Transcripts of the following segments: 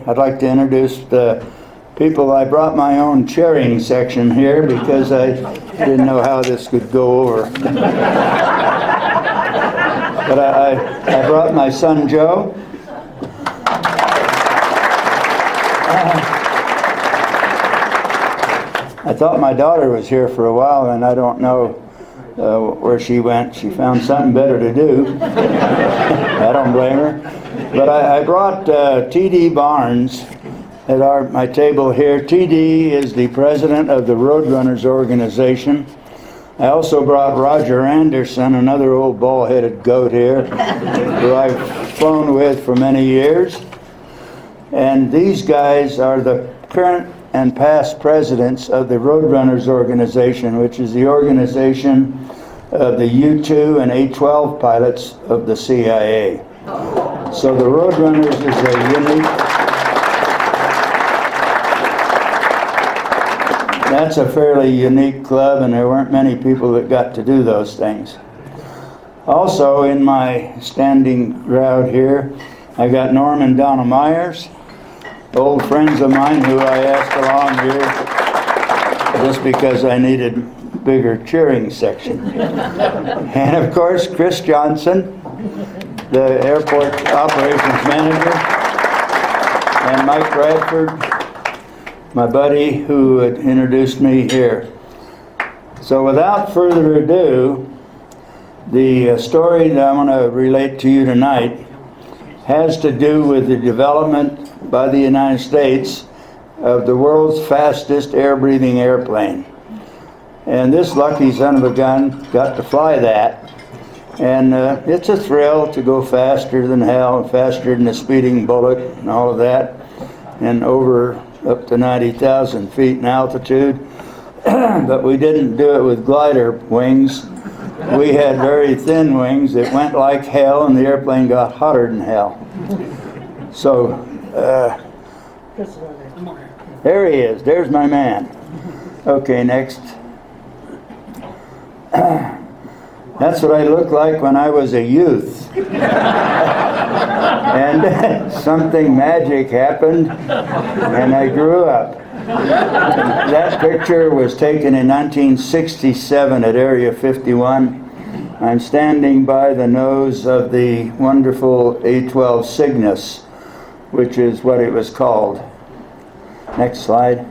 I'd like to introduce the people. I brought my own chairing section here because I didn't know how this could go over. But I brought my son Joe. I thought my daughter was here for a while, and I don't know where she went. She found something better to do. I don't blame her. But I brought T.D. Barnes at my table here. T.D. is the president of the Roadrunners organization. I also brought Roger Anderson, another old bald-headed goat here, who I've flown with for many years. And these guys are the current and past presidents of the Roadrunners organization, which is the organization of the U-2 and A-12 pilots of the CIA. So the Roadrunners is a unique... That's a fairly unique club, and there weren't many people that got to do those things. Also, in my standing crowd here, I got Norm and Donna Myers, old friends of mine who I asked along here just because I needed a bigger cheering section. And of course, Chris Johnson, the airport operations manager, and Mike Bradford, my buddy who had introduced me here. So without further ado, the story that I want to relate to you tonight has to do with the development by the United States of the world's fastest air-breathing airplane. And this lucky son of a gun got to fly that. And it's a thrill to go faster than hell, faster than a speeding bullet and all of that, and over up to 90,000 feet in altitude. But we didn't do it with glider wings. We had very thin wings that went like hell, and the airplane got hotter than hell. So, there he is. There's my man. Okay, next. That's what I looked like when I was a youth. And something magic happened, and I grew up. That picture was taken in 1967 at Area 51. I'm standing by the nose of the wonderful A-12 Cygnus, which is what it was called. Next slide.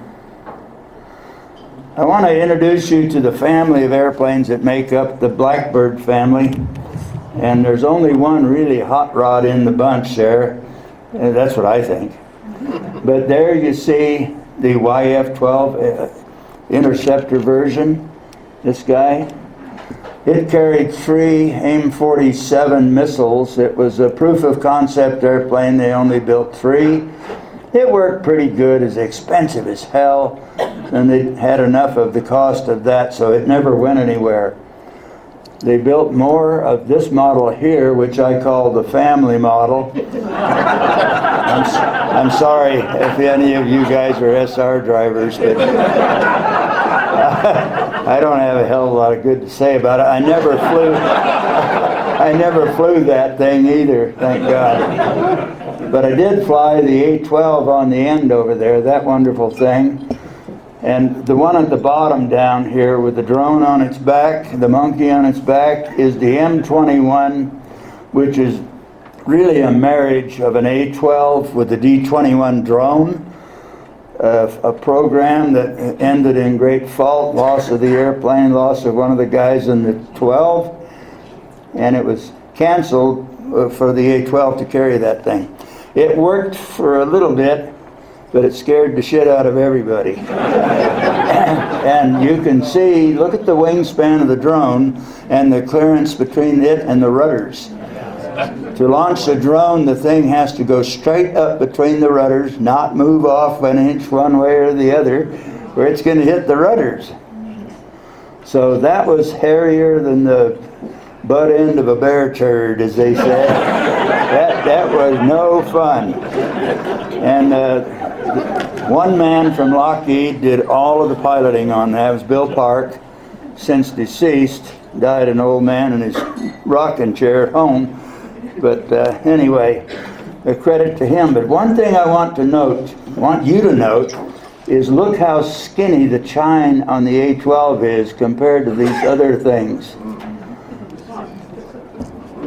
I want to introduce you to the family of airplanes that make up the Blackbird family. And there's only one really hot rod in the bunch there. That's what I think. But there you see the YF-12 interceptor version, this guy. It carried 3 AIM-47 missiles. It was a proof of concept airplane. They only built 3. It worked pretty good. It's expensive as hell, and they had enough of the cost of that, so it never went anywhere. They built more of this model here, which I call the family model. I'm sorry if any of you guys are SR drivers, but I don't have a hell of a lot of good to say about it. I never flew that thing either, thank God. But I did fly the A-12 on the end over there, that wonderful thing. And the one at the bottom down here with the drone on its back, the monkey on its back, is the M21, which is really a marriage of an A-12 with the D-21 drone, a program that ended in great fault, loss of the airplane, loss of one of the guys in the 12, and it was canceled for the A-12 to carry that thing. It worked for a little bit, but it scared the shit out of everybody. And you can see, look at the wingspan of the drone and the clearance between it and the rudders. To launch the drone, the thing has to go straight up between the rudders, not move off an inch one way or the other, or it's going to hit the rudders. So that was hairier than the butt end of a bear turd, as they say. That was no fun. And one man from Lockheed did all of the piloting on that. It was Bill Park, since deceased, died an old man in his rocking chair at home. But anyway, a credit to him. But one thing I want you to note, is look how skinny the chine on the A-12 is compared to these other things.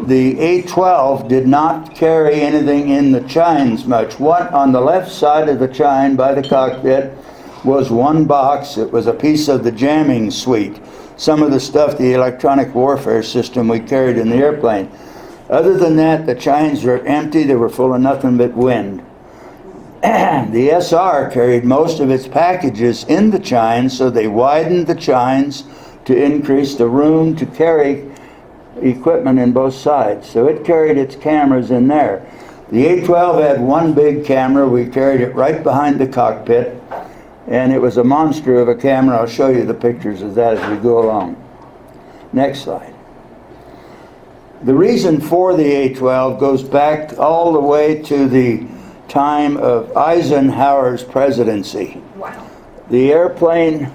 The A-12 did not carry anything in the chines much. What on the left side of the chine by the cockpit was one box. It was a piece of the jamming suite. Some of the stuff, the electronic warfare system we carried in the airplane. Other than that, the chines were empty. They were full of nothing but wind. The SR carried most of its packages in the chines, so they widened the chines to increase the room to carry equipment in both sides. So it carried its cameras in there. The A-12 had one big camera. We carried it right behind the cockpit, and it was a monster of a camera. I'll show you the pictures of that as we go along. Next slide. The reason for the A-12 goes back all the way to the time of Eisenhower's presidency. Wow. The airplane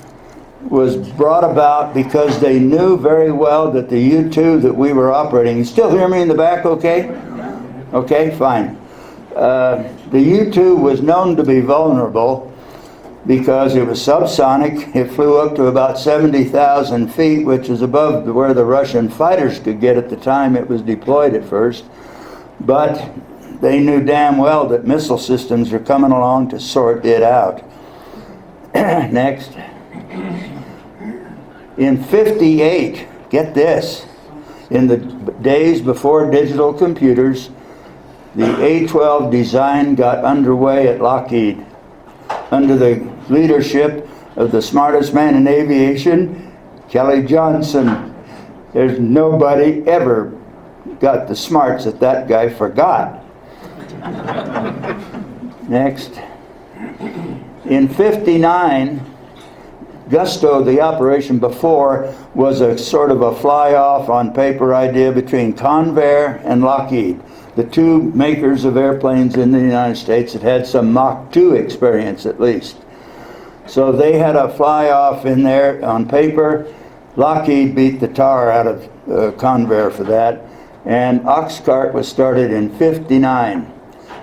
was brought about because they knew very well that the U-2 that we were operating, you still hear me in the back okay? Okay, fine. The U-2 was known to be vulnerable because it was subsonic. It flew up to about 70,000 feet, which is above where the Russian fighters could get at the time it was deployed at first. But they knew damn well that missile systems were coming along to sort it out. Next. In '58, get this, in the days before digital computers, the A-12 design got underway at Lockheed under the leadership of the smartest man in aviation, Kelly Johnson. There's nobody ever got the smarts that guy forgot. Next. In '59, Gusto, the operation before, was a sort of a fly-off on paper idea between Convair and Lockheed, the two makers of airplanes in the United States that had some Mach 2 experience at least. So they had a fly-off in there on paper. Lockheed beat the tar out of Convair for that, and Oxcart was started in '59.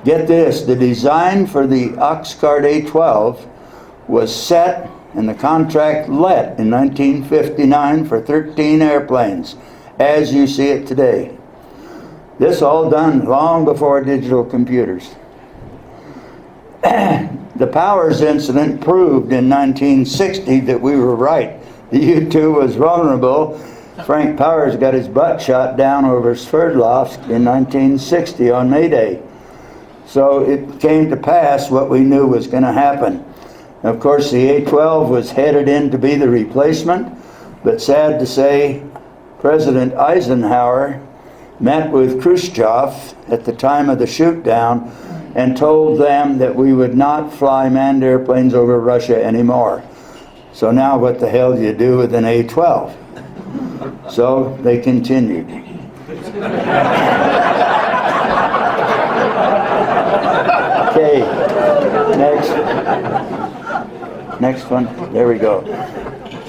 Get this, the design for the Oxcart A-12 was set and the contract let in 1959 for 13 airplanes, as you see it today. This all done long before digital computers. The Powers incident proved in 1960 that we were right. The U-2 was vulnerable. Frank Powers got his butt shot down over Sverdlovsk in 1960 on May Day. So it came to pass what we knew was going to happen. Of course, the A-12 was headed in to be the replacement, but sad to say, President Eisenhower met with Khrushchev at the time of the shoot-down and told them that we would not fly manned airplanes over Russia anymore. So now what the hell do you do with an A-12? So they continued. Okay, next one, there we go.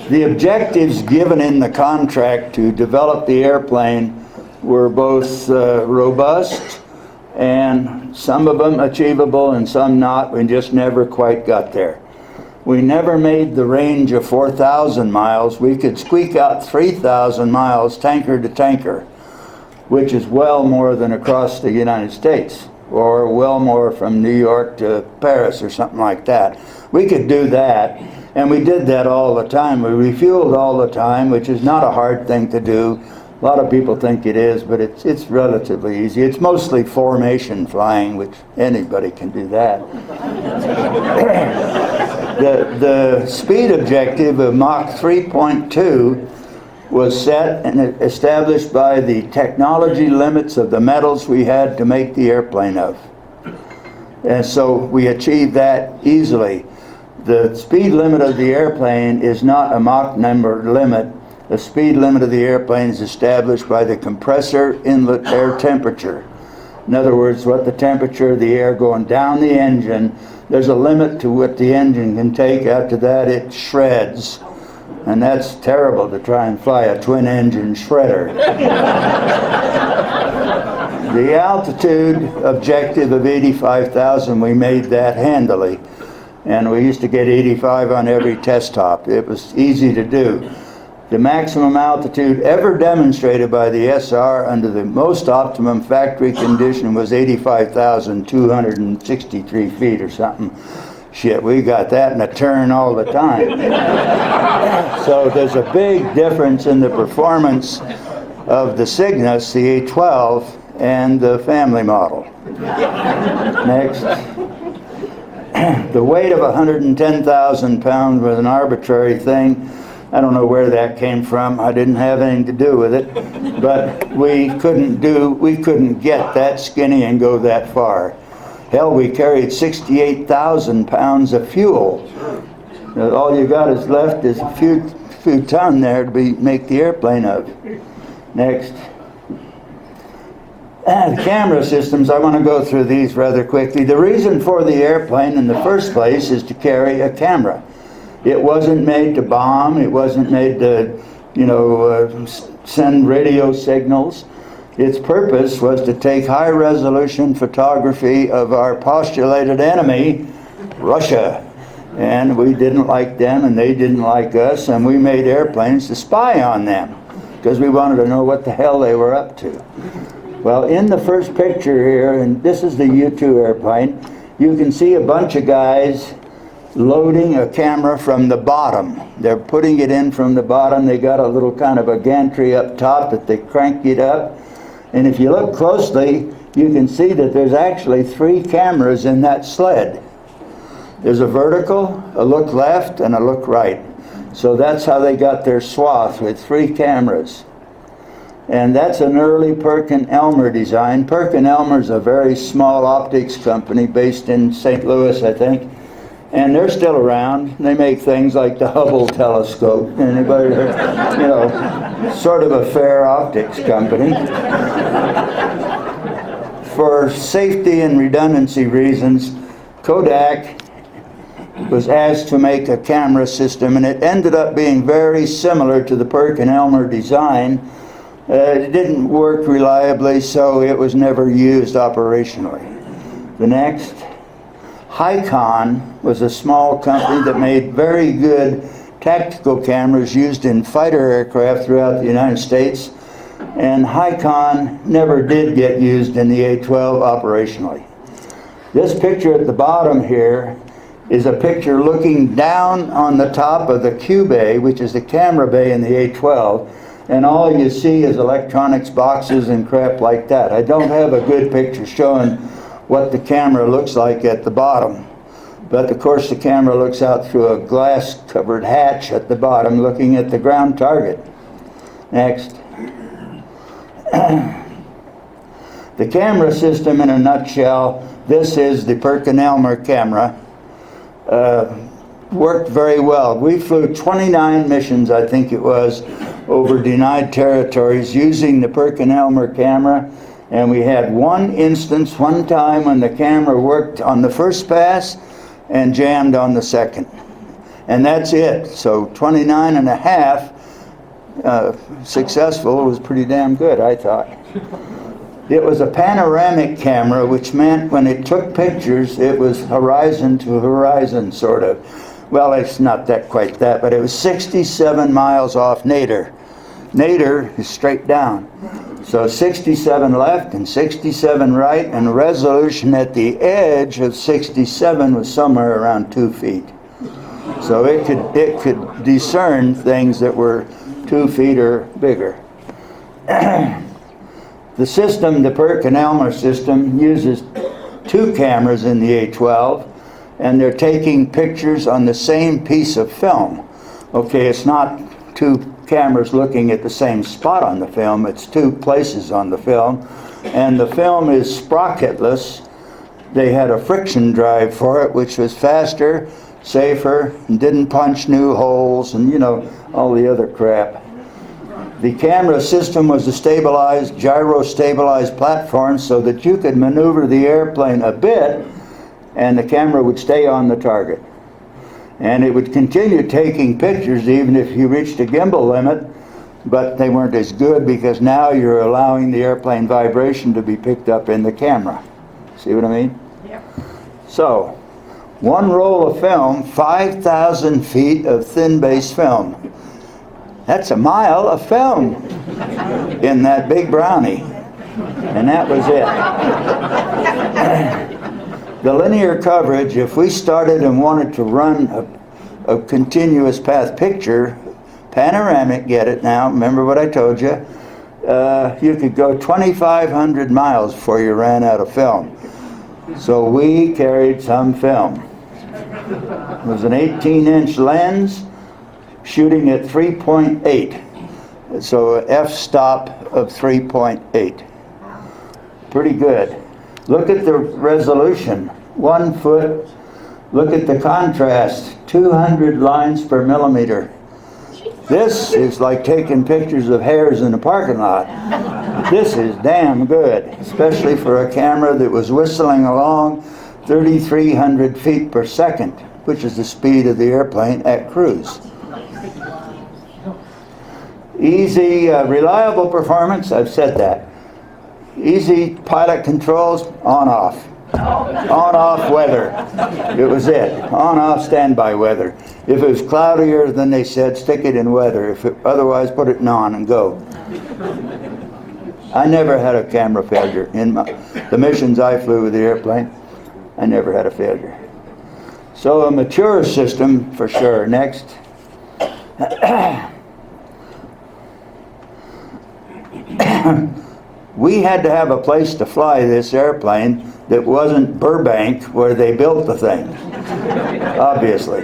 The objectives given in the contract to develop the airplane were both robust and some of them achievable and some not. We just never quite got there. We never made the range of 4,000 miles. We could squeak out 3,000 miles tanker to tanker, which is well more than across the United States, or well more from New York to Paris or something like that. We could do that, and we did that all the time. We refueled all the time, which is not a hard thing to do. A lot of people think it is, but it's relatively easy. It's mostly formation flying, which anybody can do that. The speed objective of Mach 3.2 was set and established by the technology limits of the metals we had to make the airplane of. And so we achieved that easily. The speed limit of the airplane is not a Mach number limit. The speed limit of the airplane is established by the compressor inlet air temperature. In other words, what the temperature of the air going down the engine, there's a limit to what the engine can take. After that, it shreds. And that's terrible to try and fly a twin-engine shredder. The altitude objective of 85,000, we made that handily. And we used to get 85 on every test top. It was easy to do. The maximum altitude ever demonstrated by the SR under the most optimum factory condition was 85,263 feet or something. Shit, we got that in a turn all the time. So there's a big difference in the performance of the Cygnus, the A-12, and the family model. Next. The weight of 110,000 pounds was an arbitrary thing. I don't know where that came from. I didn't have anything to do with it. But we couldn't get that skinny and go that far. Hell, we carried 68,000 pounds of fuel. All you got is left is a few ton there to make the airplane of. Next. The camera systems, I want to go through these rather quickly. The reason for the airplane in the first place is to carry a camera. It wasn't made to bomb. It wasn't made to, send radio signals. Its purpose was to take high-resolution photography of our postulated enemy, Russia. And we didn't like them, and they didn't like us, and we made airplanes to spy on them because we wanted to know what the hell they were up to. Well, in the first picture here, and this is the U-2 airplane, you can see a bunch of guys loading a camera from the bottom. They're putting it in from the bottom. They got a little kind of a gantry up top that they crank it up. And if you look closely, you can see that there's actually 3 cameras in that sled. There's a vertical, a look left, and a look right. So that's how they got their swath, with 3 cameras. And that's an early Perkin-Elmer design. Perkin-Elmer's a very small optics company based in St. Louis, I think. And they're still around. They make things like the Hubble telescope. Anybody, sort of a fair optics company. For safety and redundancy reasons, Kodak was asked to make a camera system, and it ended up being very similar to the Perkin-Elmer design. It didn't work reliably, so it was never used operationally. The next. Hycon was a small company that made very good tactical cameras used in fighter aircraft throughout the United States, and Hycon never did get used in the A-12 operationally. This picture at the bottom here is a picture looking down on the top of the Q bay, which is the camera bay in the A-12, and all you see is electronics boxes and crap like that. I don't have a good picture showing what the camera looks like at the bottom. But of course the camera looks out through a glass covered hatch at the bottom looking at the ground target. Next. The camera system in a nutshell, this is the Perkin-Elmer camera. Worked very well. We flew 29 missions, I think it was, over denied territories using the Perkin-Elmer camera. And we had one instance, one time, when the camera worked on the first pass and jammed on the second. And that's it. So 29 and a half successful was pretty damn good, I thought. It was a panoramic camera, which meant when it took pictures, it was horizon to horizon, sort of. Well, it's not that quite that, but it was 67 miles off nadir. Nadir is straight down. So 67 left and 67 right, and resolution at the edge of 67 was somewhere around 2 feet. So it could discern things that were 2 feet or bigger. The system, the Perkin-Elmer system, uses 2 cameras in the A-12, and they're taking pictures on the same piece of film. Okay, it's not 2 cameras looking at the same spot on the film, it's 2 places on the film, and the film is sprocketless. They had a friction drive for it, which was faster, safer, and didn't punch new holes, and all the other crap. The camera system was a stabilized, gyro-stabilized platform so that you could maneuver the airplane a bit and the camera would stay on the target. And it would continue taking pictures even if you reached a gimbal limit, but they weren't as good because now you're allowing the airplane vibration to be picked up in the camera. See what I mean? Yep. So, one roll of film, 5,000 feet of thin base film. That's a mile of film in that big brownie. And that was it. The linear coverage, if we started and wanted to run a continuous path picture, panoramic, get it now, remember what I told you, you could go 2,500 miles before you ran out of film. So we carried some film. It was an 18-inch lens shooting at 3.8. So an f-stop of 3.8. Pretty good. Look at the resolution, 1 foot. Look at the contrast, 200 lines per millimeter. This is like taking pictures of hares in a parking lot. This is damn good, especially for a camera that was whistling along 3,300 feet per second, which is the speed of the airplane at cruise. Easy, reliable performance, I've said that. Easy pilot controls, on-off. On-off weather. It was it. On-off standby weather. If it was cloudier than they said, stick it in weather. If it, otherwise, put it in on and go. I never had a camera failure. In the missions I flew with the airplane, I never had a failure. So a mature system for sure. Next. We had to have a place to fly this airplane that wasn't Burbank, where they built the thing, obviously.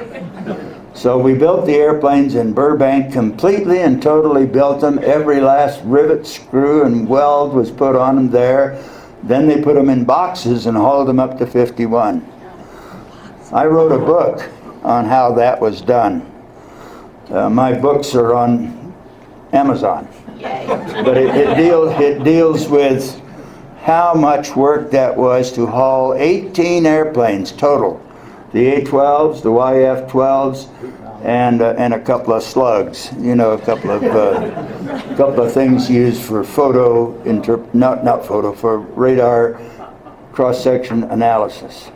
So we built the airplanes in Burbank, completely and totally built them. Every last rivet, screw, and weld was put on them there. Then they put them in boxes and hauled them up to 51. I wrote a book on how that was done. My books are on Amazon. But it deals with how much work that was to haul 18 airplanes total. The A-12s, the YF-12s, and a couple of slugs. You know, a couple of things used for for radar cross-section analysis.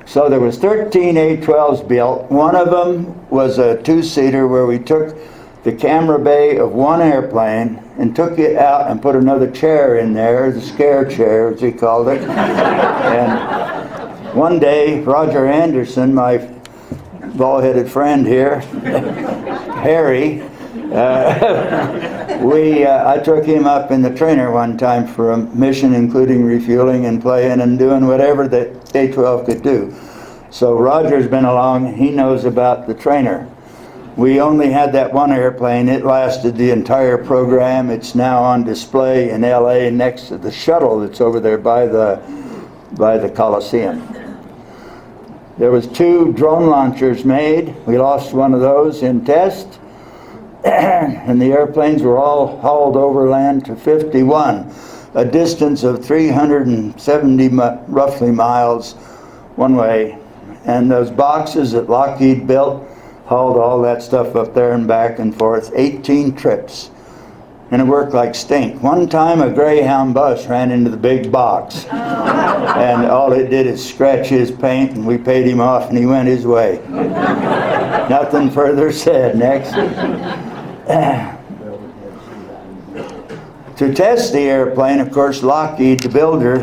So there was 13 A-12s built. One of them was a two-seater where we took the camera bay of one airplane and took it out and put another chair in there, the scare chair as he called it. And one day, Roger Anderson, my bald-headed friend here, Harry, I took him up in the trainer one time for a mission including refueling and playing and doing whatever that A-12 could do. So Roger's been along, he knows about the trainer. We only had that one airplane. It lasted the entire program. It's now on display in LA next to the shuttle that's over there by the Coliseum. There was 2 drone launchers made. We lost one of those in test. And the airplanes were all hauled overland to 51, a distance of 370 roughly miles one way. And those boxes that Lockheed built hauled all that stuff up there and back and forth, 18 trips. And it worked like stink. One time a Greyhound bus ran into the big box. And all it did is scratch his paint, and we paid him off and he went his way. Nothing further said. Next. To test the airplane, of course, Lockheed, the builder,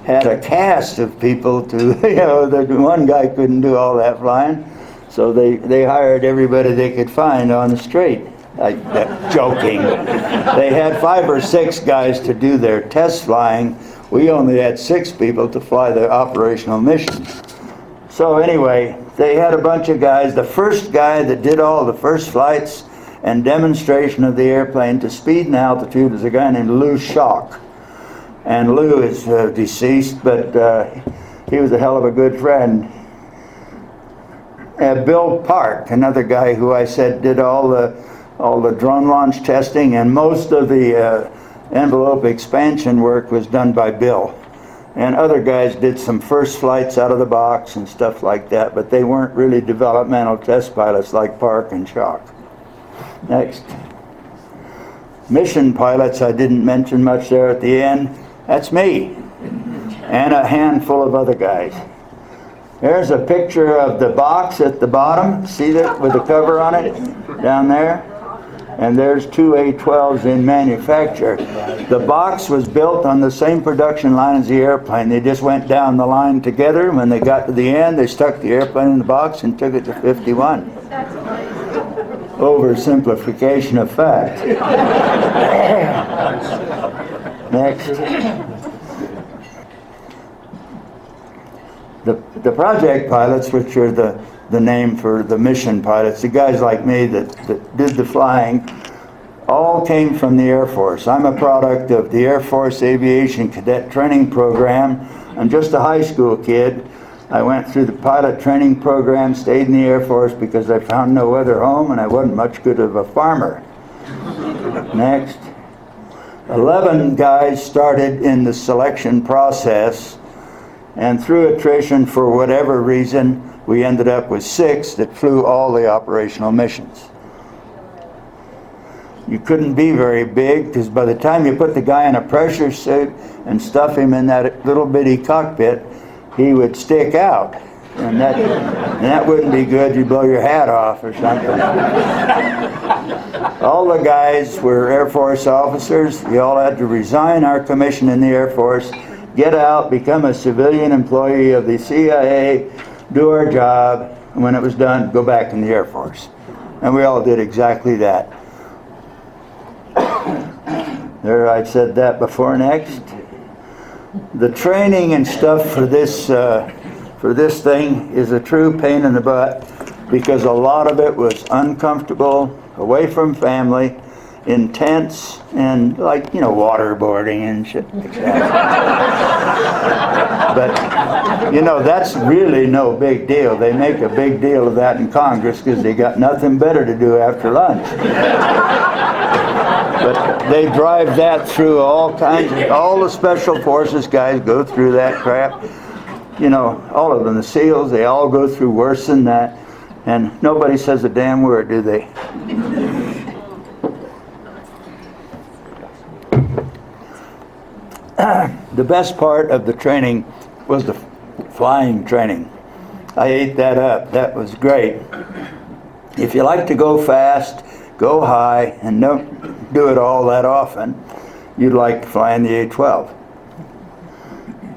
had a cast of people to, the one guy couldn't do all that flying. So they hired everybody they could find on the street. Joking. They had 5 or 6 guys to do their test flying. We only had 6 people to fly the operational mission. So anyway, they had a bunch of guys. The first guy that did all the first flights and demonstration of the airplane to speed and altitude is a guy named Lou Schock. And Lou is deceased, but he was a hell of a good friend. Bill Park, another guy who I said did all the drone launch testing, and most of the envelope expansion work was done by Bill. And other guys did some first flights out of the box and stuff like that, but they weren't really developmental test pilots like Park and Schock. Next. mission pilots I didn't mention much there at the end. That's me, and a handful of other guys. There's a picture of the box at the bottom. See that with the cover on it down there? And there's two A-12s in manufacture. The box was built on the same production line as the airplane. They just went down the line together. When they got to the end, they stuck the airplane in the box and took it to 51. Oversimplification of fact. Next. The project pilots, which are the name for the mission pilots, the guys like me that did the flying, all came from the Air Force. I'm a product of the Air Force Aviation Cadet Training Program. I'm just a high school kid. I went through the pilot training program, stayed in the Air Force because I found no other home and I wasn't much good of a farmer. Next. 11 guys started in the selection process, and through attrition, for whatever reason, we ended up with 6 that flew all the operational missions. You couldn't be very big, because by the time you put the guy in a pressure suit and stuff him in that little bitty cockpit, he would stick out. And that wouldn't be good. You'd blow your hat off or something. All the guys were Air Force officers. We all had to resign our commission in the Air Force, get out, become a civilian employee of the CIA, do our job, and when it was done, go back in the Air Force. And we all did exactly that. There, I said that before. Next. The training and stuff for this thing is a true pain in the butt, because a lot of it was uncomfortable, away from family, intense, and like, waterboarding and shit like that. But, that's really no big deal. They make a big deal of that in Congress because they got nothing better to do after lunch. But they drive that through all the special forces guys go through that crap. All of them, the SEALs, they all go through worse than that. And nobody says a damn word, do they? The best part of the training was the flying training. I ate that up. That was great. If you like to go fast, go high, and don't do it all that often, you'd like flying the A-12.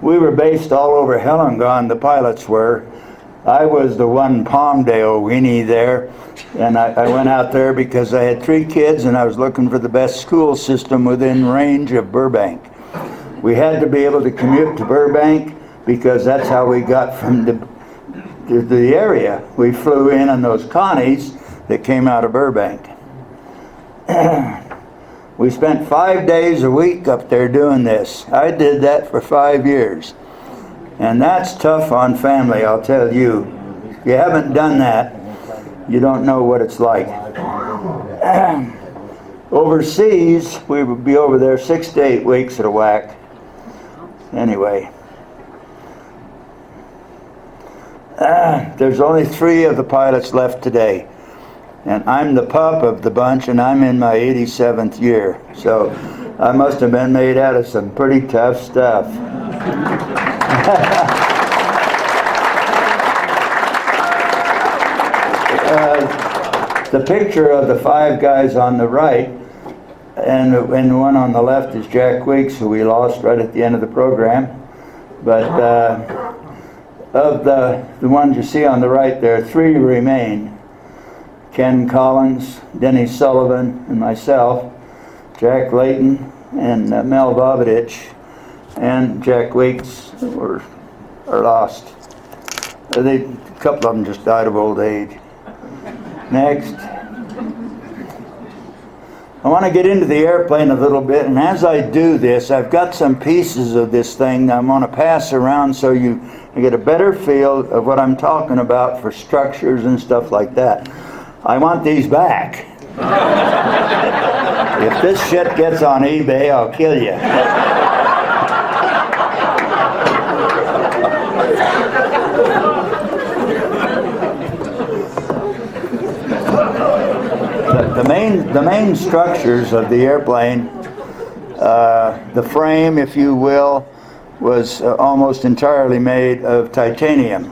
We were based all over Hellengone, the pilots were. I was the one Palmdale weenie there, and I went out there because I had 3 kids and I was looking for the best school system within range of Burbank. We had to be able to commute to Burbank because that's how we got from the area. We flew in on those Connies that came out of Burbank. We spent 5 days a week up there doing this. I did that for 5 years. And that's tough on family, I'll tell you. If you haven't done that, you don't know what it's like. Overseas, we would be over there 6 to 8 weeks at a whack. Anyway. There's only 3 of the pilots left today. And I'm the pup of the bunch, and I'm in my 87th year. So I must have been made out of some pretty tough stuff. The picture of the 5 guys on the right, and the one on the left is Jack Weeks, who we lost right at the end of the program. But of the ones you see on the right there, 3 remain. Ken Collins, Denny Sullivan, and myself, Jack Layton, and Mel Bobadich, and Jack Weeks are lost. A couple of them just died of old age. Next. I want to get into the airplane a little bit, and as I do this, I've got some pieces of this thing that I'm going to pass around so you get a better feel of what I'm talking about for structures and stuff like that. I want these back. If this shit gets on eBay, I'll kill you. The the main structures of the airplane, the frame, if you will, was almost entirely made of titanium.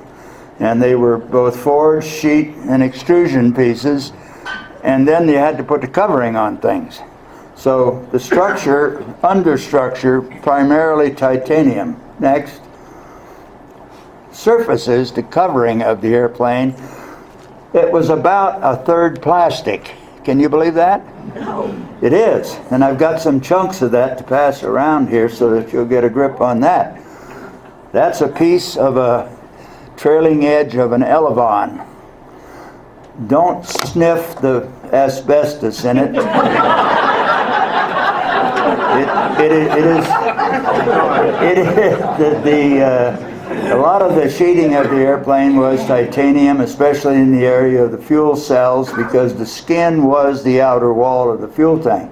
And they were both forged, sheet, and extrusion pieces. And then you had to put the covering on things. So the structure, understructure, primarily titanium. Next. Surfaces, the covering of the airplane, it was about a third plastic. Can you believe that? No. It is. And I've got some chunks of that to pass around here so that you'll get a grip on that. That's a piece of a trailing edge of an elevon. Don't sniff the asbestos in it. A lot of the sheeting of the airplane was titanium, especially in the area of the fuel cells, because the skin was the outer wall of the fuel tank.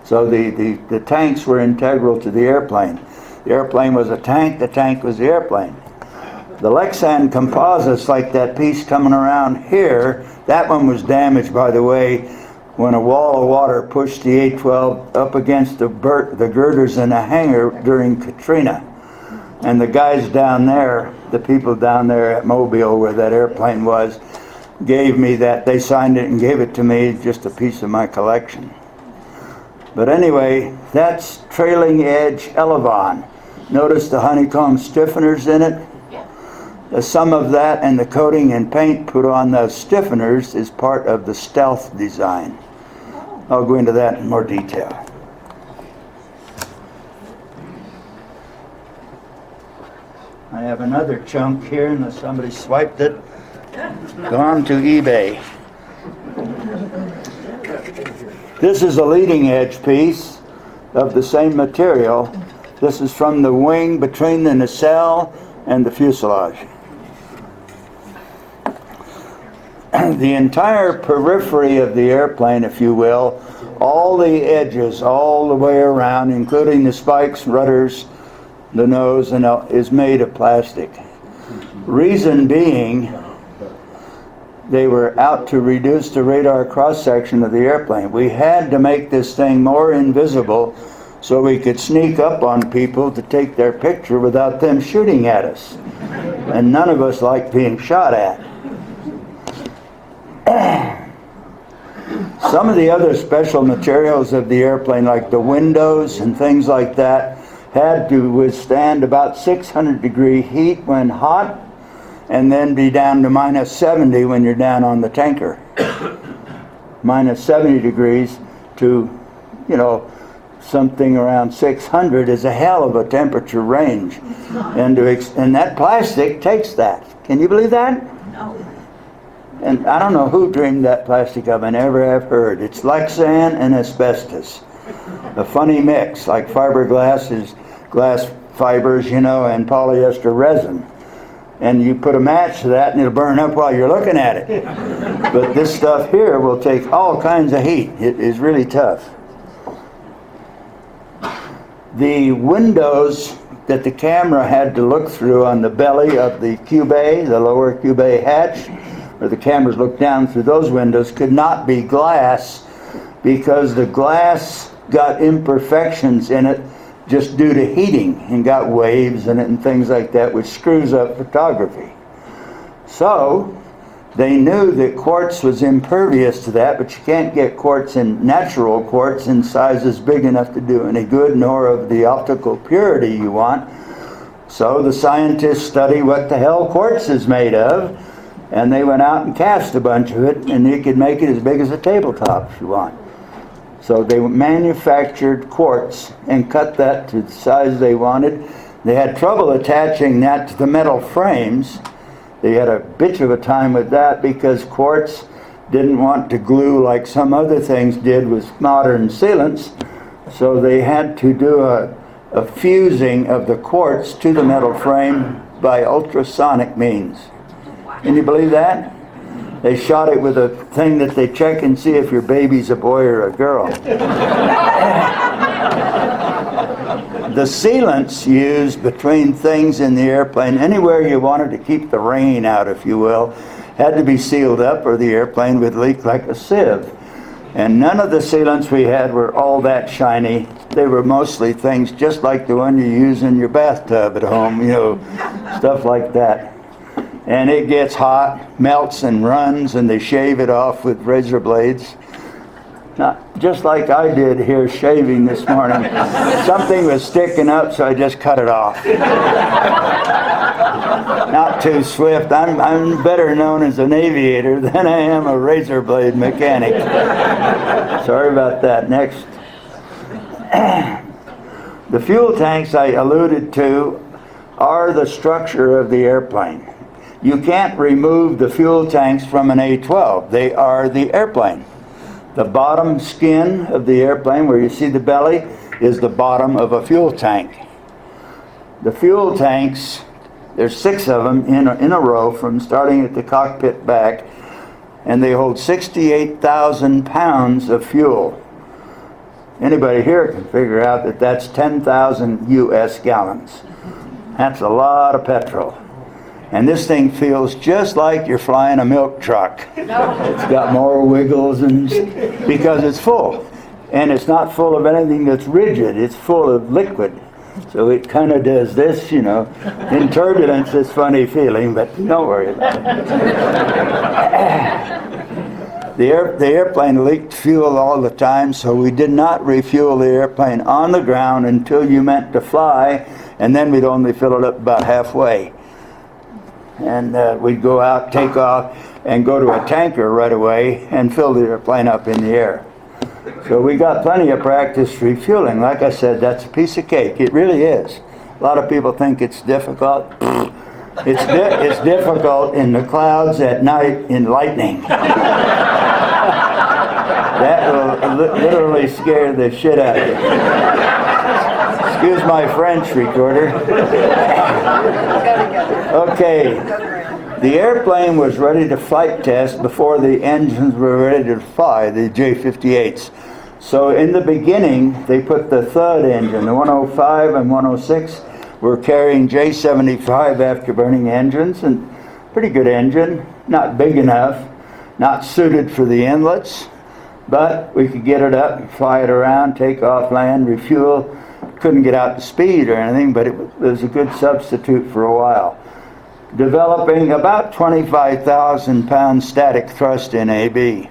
So the tanks were integral to the airplane. The airplane was a tank was the airplane. The Lexan composites, like that piece coming around here, that one was damaged, by the way, when a wall of water pushed the A-12 up against the girders in a hangar during Katrina. And the guys down there, the people down there at Mobile where that airplane was, gave me that. They signed it and gave it to me, just a piece of my collection. But anyway, that's trailing edge elevon. Notice the honeycomb stiffeners in it? Some of that and the coating and paint put on those stiffeners is part of the stealth design. I'll go into that in more detail. I have another chunk here, unless somebody swiped it. Gone to eBay. This is a leading edge piece of the same material. This is from the wing between the nacelle and the fuselage. The entire periphery of the airplane, if you will, all the edges, all the way around, including the spikes, rudders, the nose, and is made of plastic. Reason being, they were out to reduce the radar cross-section of the airplane. We had to make this thing more invisible so we could sneak up on people to take their picture without them shooting at us. And none of us like being shot at. Some of the other special materials of the airplane, like the windows and things like that, had to withstand about 600-degree heat when hot, and then be down to minus 70 when you're down on the tanker. Minus 70 degrees to, something around 600 is a hell of a temperature range. And that plastic takes that. Can you believe that? No. And I don't know who dreamed that plastic up. I never have heard. It's Lexan and asbestos. A funny mix, like fiberglass is glass fibers, and polyester resin. And you put a match to that and it'll burn up while you're looking at it. But this stuff here will take all kinds of heat. It is really tough. The windows that the camera had to look through on the belly of the cube A, the lower cube A hatch, where the cameras look down through those windows, could not be glass because the glass got imperfections in it just due to heating and got waves in it and things like that, which screws up photography. So they knew that quartz was impervious to that, but you can't get natural quartz in sizes big enough to do any good, nor of the optical purity you want. So the scientists study what the hell quartz is made of, and they went out and cast a bunch of it, and you could make it as big as a tabletop if you want. So they manufactured quartz and cut that to the size they wanted. They had trouble attaching that to the metal frames. They had a bitch of a time with that because quartz didn't want to glue like some other things did with modern sealants. So they had to do a fusing of the quartz to the metal frame by ultrasonic means. Can you believe that? They shot it with a thing that they check and see if your baby's a boy or a girl. The sealants used between things in the airplane, anywhere you wanted to keep the rain out, if you will, had to be sealed up or the airplane would leak like a sieve. And none of the sealants we had were all that shiny. They were mostly things just like the one you use in your bathtub at home, you know, stuff like that. And it gets hot, melts and runs, and they shave it off with razor blades. Not just like I did here shaving this morning. Something was sticking up, so I just cut it off. Not too swift. I'm better known as an aviator than I am a razor blade mechanic. Sorry about that. Next. The fuel tanks I alluded to are the structure of the airplane. You can't remove the fuel tanks from an A-12. They are the airplane. The bottom skin of the airplane, where you see the belly, is the bottom of a fuel tank. The fuel tanks, there's 6 of them in a row from starting at the cockpit back, and they hold 68,000 pounds of fuel. Anybody here can figure out that that's 10,000 US gallons. That's a lot of petrol. And this thing feels just like you're flying a milk truck. It's got more wiggles and because it's full. And it's not full of anything that's rigid. It's full of liquid. So it kind of does this, you know. In turbulence, it's a funny feeling, but don't worry about it. The airplane leaked fuel all the time, so we did not refuel the airplane on the ground until you meant to fly, and then we'd only fill it up about halfway. And we'd go out, take off, and go to a tanker right away and fill the airplane up in the air. So we got plenty of practice refueling. Like I said, that's a piece of cake. It really is. A lot of people think it's difficult. It's difficult in the clouds at night in lightning. That will literally scare the shit out of you. Excuse my French, recorder. Okay. The airplane was ready to flight test before the engines were ready to fly, the J-58s. So in the beginning, they put the third engine, the 105 and 106 were carrying J-75 afterburning engines, and pretty good engine, not big enough, not suited for the inlets, but we could get it up, fly it around, take off, land, refuel. Couldn't get out to speed or anything, but it was a good substitute for a while. Developing about 25,000 pound static thrust in AB.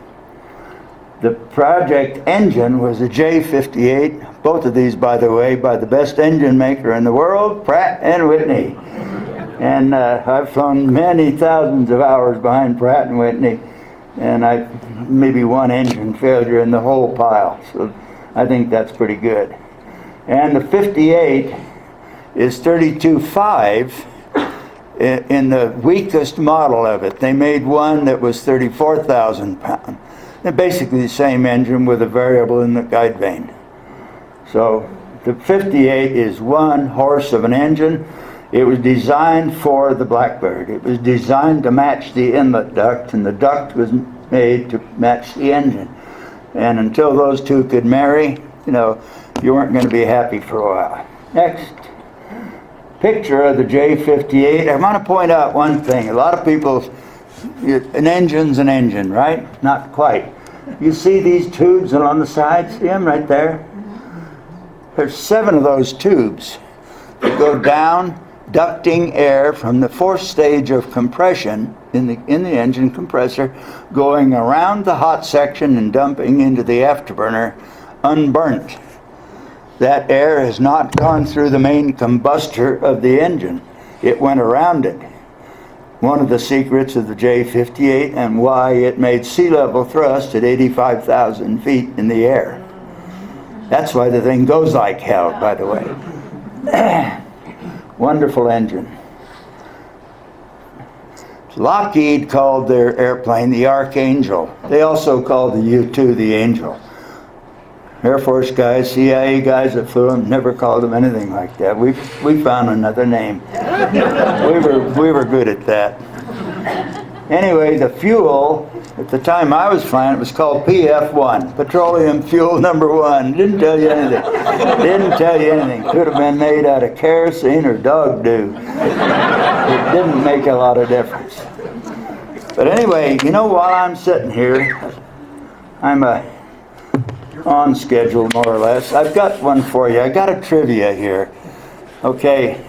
The project engine was a J-58, both of these, by the way, by the best engine maker in the world, Pratt & Whitney. And I've flown many thousands of hours behind Pratt & Whitney, and maybe one engine failure in the whole pile, so I think that's pretty good. And the 58 is 32.5 in the weakest model of it. They made one that was 34,000 pounds. They're basically the same engine with a variable in the guide vane. So the 58 is 1 horse of an engine. It was designed for the Blackbird. It was designed to match the inlet duct, and the duct was made to match the engine. And until those two could marry, you know, you weren't going to be happy for a while. Next. Picture of the J-58. I want to point out one thing. A lot of people, an engine's an engine, right? Not quite. You see these tubes along the side? See them right there? There's 7 of those tubes that go down, ducting air from the 4th stage of compression in the engine compressor, going around the hot section and dumping into the afterburner unburnt. That air has not gone through the main combustor of the engine. It went around it. One of the secrets of the J-58 and why it made sea level thrust at 85,000 feet in the air. That's why the thing goes like hell, by the way. Wonderful engine. Lockheed called their airplane the Archangel. They also called the U-2 the Angel. Air Force guys, CIA guys that flew them never called them anything like that. We found another name. We were good at that. Anyway, the fuel, at the time I was flying, it was called PF1, petroleum fuel number 1. Didn't tell you anything. Didn't tell you anything. Could have been made out of kerosene or dog dew. It didn't make a lot of difference. But anyway, you know, while I'm sitting here, I'm a on schedule, more or less. I've got one for you. I got a trivia here. Okay.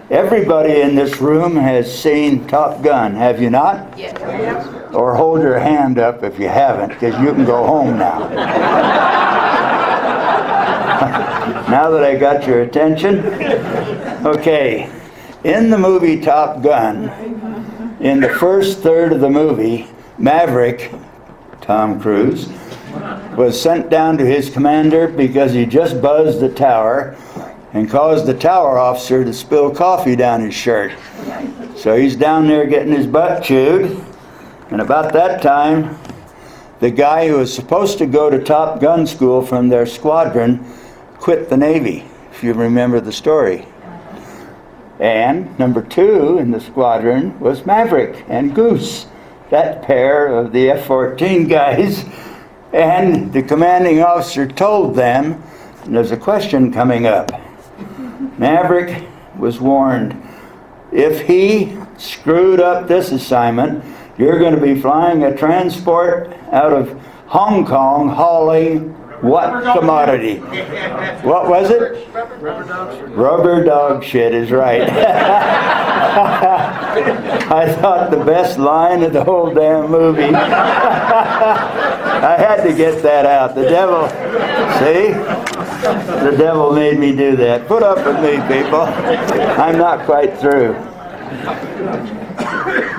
Everybody in this room has seen Top Gun, have you not? Yes. Or hold your hand up if you haven't, because you can go home now. Now that I got your attention. Okay. In the movie Top Gun, in the first third of the movie, Maverick, Tom Cruise, was sent down to his commander because he just buzzed the tower and caused the tower officer to spill coffee down his shirt. So he's down there getting his butt chewed, and about that time, the guy who was supposed to go to Top Gun school from their squadron quit the Navy, if you remember the story. And number 2 in the squadron was Maverick and Goose, that pair of the F-14 guys. And the commanding officer told them, and there's a question coming up. Maverick was warned, if he screwed up this assignment, you're going to be flying a transport out of Hong Kong hauling what commodity? What was it? Rubber dog shit. Rubber dog shit is right. I thought the best line of the whole damn movie. I had to get that out. The devil, see? The devil made me do that. Put up with me, people. I'm not quite through.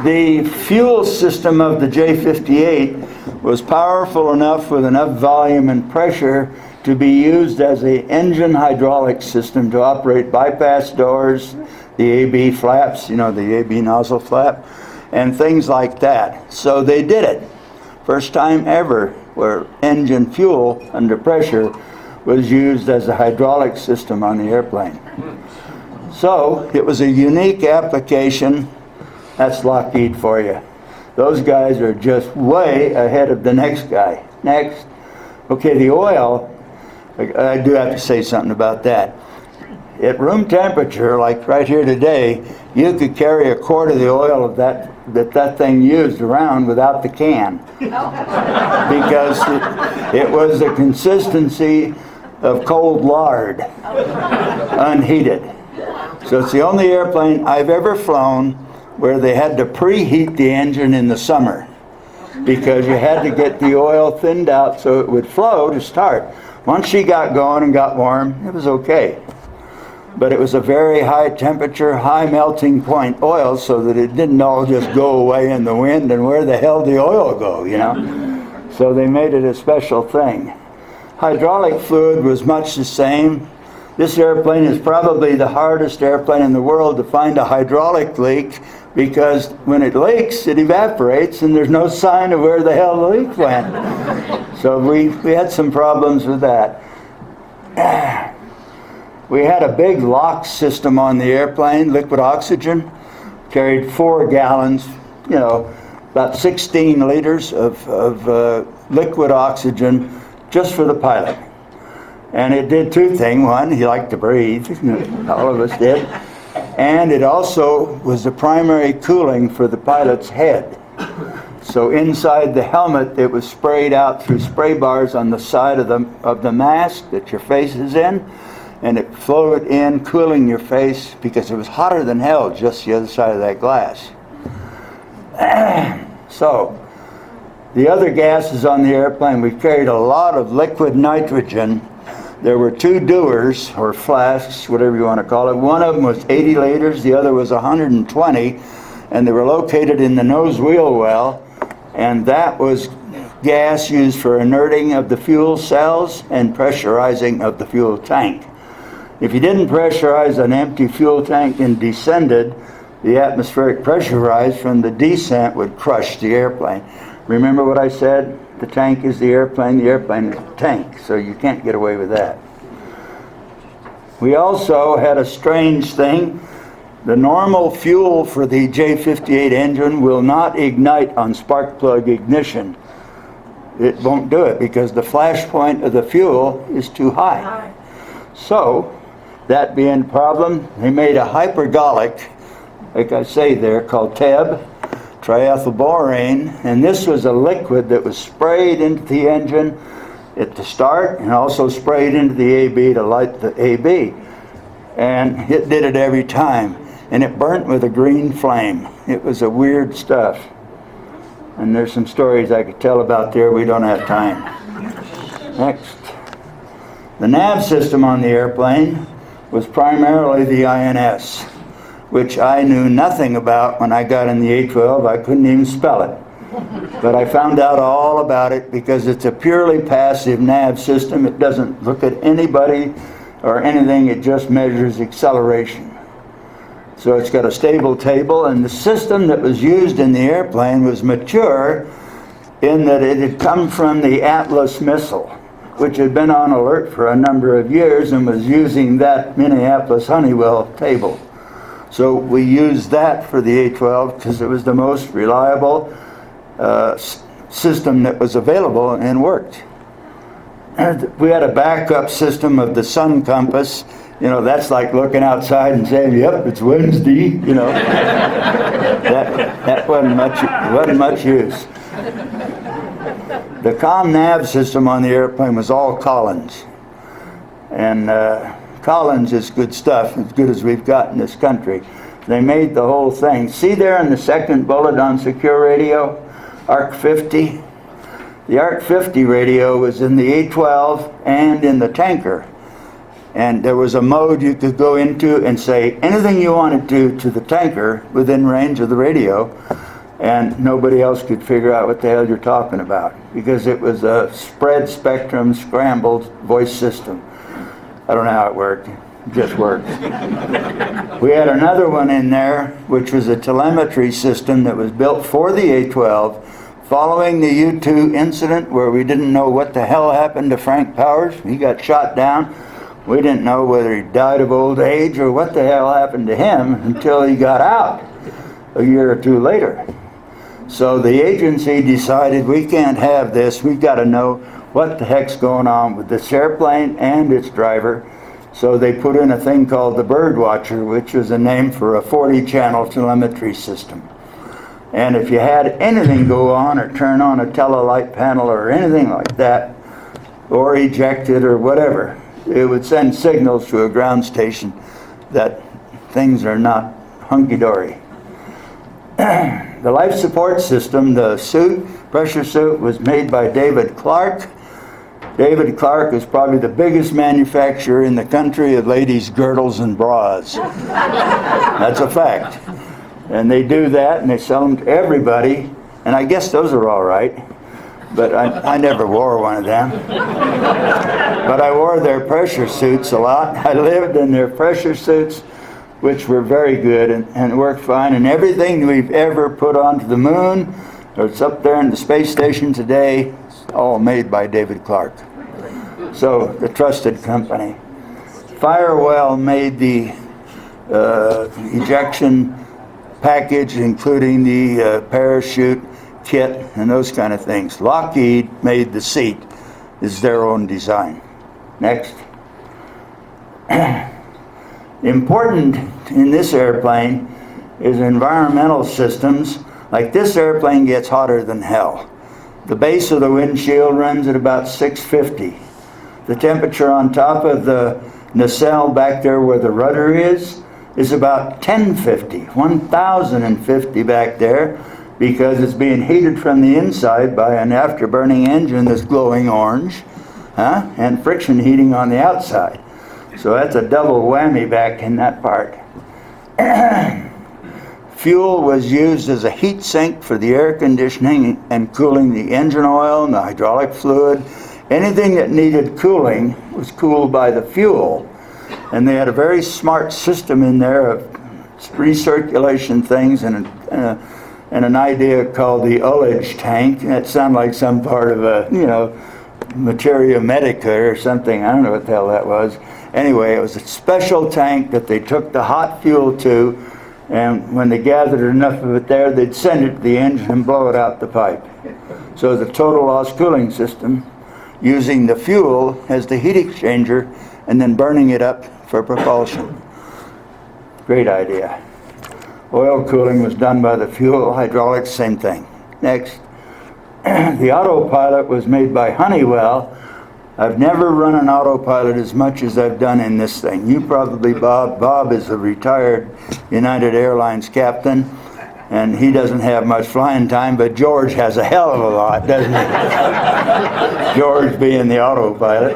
The fuel system of the J-58 was powerful enough with enough volume and pressure to be used as an engine hydraulic system to operate bypass doors, the AB flaps, the AB nozzle flap, and things like that. So they did it. First time ever where engine fuel under pressure was used as a hydraulic system on the airplane. So it was a unique application. That's Lockheed for you. Those guys are just way ahead of the next guy. Next. Okay, the oil, I do have to say something about that. At room temperature, like right here today, you could carry a quart of the oil of that thing used around without the can. Because it was the consistency of cold lard, unheated. So it's the only airplane I've ever flown where they had to preheat the engine in the summer because you had to get the oil thinned out so it would flow to start. Once she got going and got warm, it was okay. But it was a very high temperature, high melting point oil so that it didn't all just go away in the wind, and where the hell did the oil go, So they made it a special thing. Hydraulic fluid was much the same. This airplane is probably the hardest airplane in the world to find a hydraulic leak because when it leaks, it evaporates and there's no sign of where the hell the leak went. So we had some problems with that. We had a big lock system on the airplane, liquid oxygen, carried 4 gallons, about 16 liters of liquid oxygen just for the pilot. And it did 2 things. One, he liked to breathe. All of us did. And it also was the primary cooling for the pilot's head. So inside the helmet, it was sprayed out through spray bars on the side of the mask that your face is in. And it flowed in, cooling your face because it was hotter than hell just the other side of that glass. So, the other gases on the airplane, we carried a lot of liquid nitrogen. There were 2 dewars, or flasks, whatever you want to call it. One of them was 80 liters, the other was 120, and they were located in the nose wheel well, and that was gas used for inerting of the fuel cells and pressurizing of the fuel tank. If you didn't pressurize an empty fuel tank and descended, the atmospheric pressure rise from the descent would crush the airplane. Remember what I said? The tank is the airplane is the tank, so you can't get away with that. We also had a strange thing. The normal fuel for the J-58 engine will not ignite on spark plug ignition. It won't do it because the flash point of the fuel is too high. So, that being a problem, they made a hypergolic, like I say there, called TEB, triethylborane, and this was a liquid that was sprayed into the engine. at the start and also sprayed into the AB to light the AB. And it did it every time. And it burnt with a green flame. It was a weird stuff. And there's some stories I could tell about there. We don't have time. Next. The nav system on the airplane was primarily the INS, which I knew nothing about when I got in the A-12. I couldn't even spell it. But I found out all about it because it's a purely passive nav system. It doesn't look at anybody or anything. It just measures acceleration. So it's got a stable table, and the system that was used in the airplane was mature in that it had come from the Atlas missile, which had been on alert for a number of years and was using that Minneapolis Honeywell table. So we used that for the A-12 because it was the most reliable system that was available and worked. We had a backup system of the sun compass. You know, that's like looking outside and saying, yep, it's Wednesday, you know. that wasn't much use. The comm nav system on the airplane was all Collins. And Collins is good stuff, as good as we've got in this country. They made the whole thing. See there in the second bullet on secure radio, ARC 50? The ARC 50 radio was in the A-12 and in the tanker. And there was a mode you could go into and say anything you wanted to the tanker within range of the radio, and nobody else could figure out what the hell you're talking about because it was a spread spectrum scrambled voice system. I don't know how it worked. It just worked. We had another one in there, which was a telemetry system that was built for the A-12 following the U-2 incident where we didn't know what the hell happened to Frank Powers. He got shot down. We didn't know whether he died of old age or what the hell happened to him until he got out a year or two later. So the agency decided we can't have this. We've got to know what the heck's going on with this airplane and its driver. So they put in a thing called the Bird Watcher, which was a name for a 40-channel telemetry system. And if you had anything go on or turn on a telelight panel or anything like that, or eject it or whatever, it would send signals to a ground station that things are not hunky-dory. The life support system, the suit, pressure suit, was made by David Clark. David Clark is probably the biggest manufacturer in the country of ladies' girdles and bras. That's a fact. And they do that and they sell them to everybody, and I guess those are all right. But I never wore one of them. But I wore their pressure suits a lot. I lived in their pressure suits, which were very good and worked fine. And everything we've ever put onto the moon, or it's up there in the space station today, it's all made by David Clark. So, the trusted company. Firewell made the ejection package, including the parachute kit and those kind of things. Lockheed made the seat. This is their own design. Next. Important in this airplane is environmental systems. Like this airplane gets hotter than hell. The base of the windshield runs at about 650. The temperature on top of the nacelle back there where the rudder is about 1050, 1050 back there, because it's being heated from the inside by an afterburning engine that's glowing orange, and friction heating on the outside. So that's a double whammy back in that part. Fuel was used as a heat sink for the air conditioning and cooling the engine oil and the hydraulic fluid. Anything that needed cooling was cooled by the fuel. And they had a very smart system in there of recirculation things and an idea called the ullage tank. That sounded like some part of a, materia medica or something. I don't know what the hell that was. Anyway, it was a special tank that they took the hot fuel to, and when they gathered enough of it there, they'd send it to the engine and blow it out the pipe. So the total loss cooling system, using the fuel as the heat exchanger and then burning it up for propulsion. Great idea. Oil cooling was done by the fuel, hydraulics, same thing. Next. The autopilot was made by Honeywell, I've never run an autopilot as much as I've done in this thing. You probably, Bob is a retired United Airlines captain, and he doesn't have much flying time, but George has a hell of a lot, doesn't he? George being the autopilot.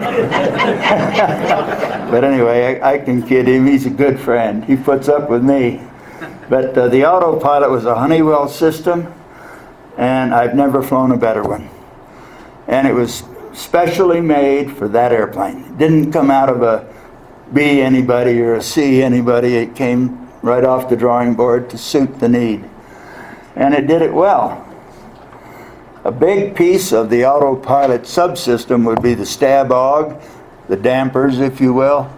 But anyway, I can kid him. He's a good friend. He puts up with me. But the autopilot was a Honeywell system, and I've never flown a better one. And it was specially made for that airplane. It didn't come out of a B anybody or a C anybody. It came right off the drawing board to suit the need. And it did it well. A big piece of the autopilot subsystem would be the stab og, the dampers, if you will.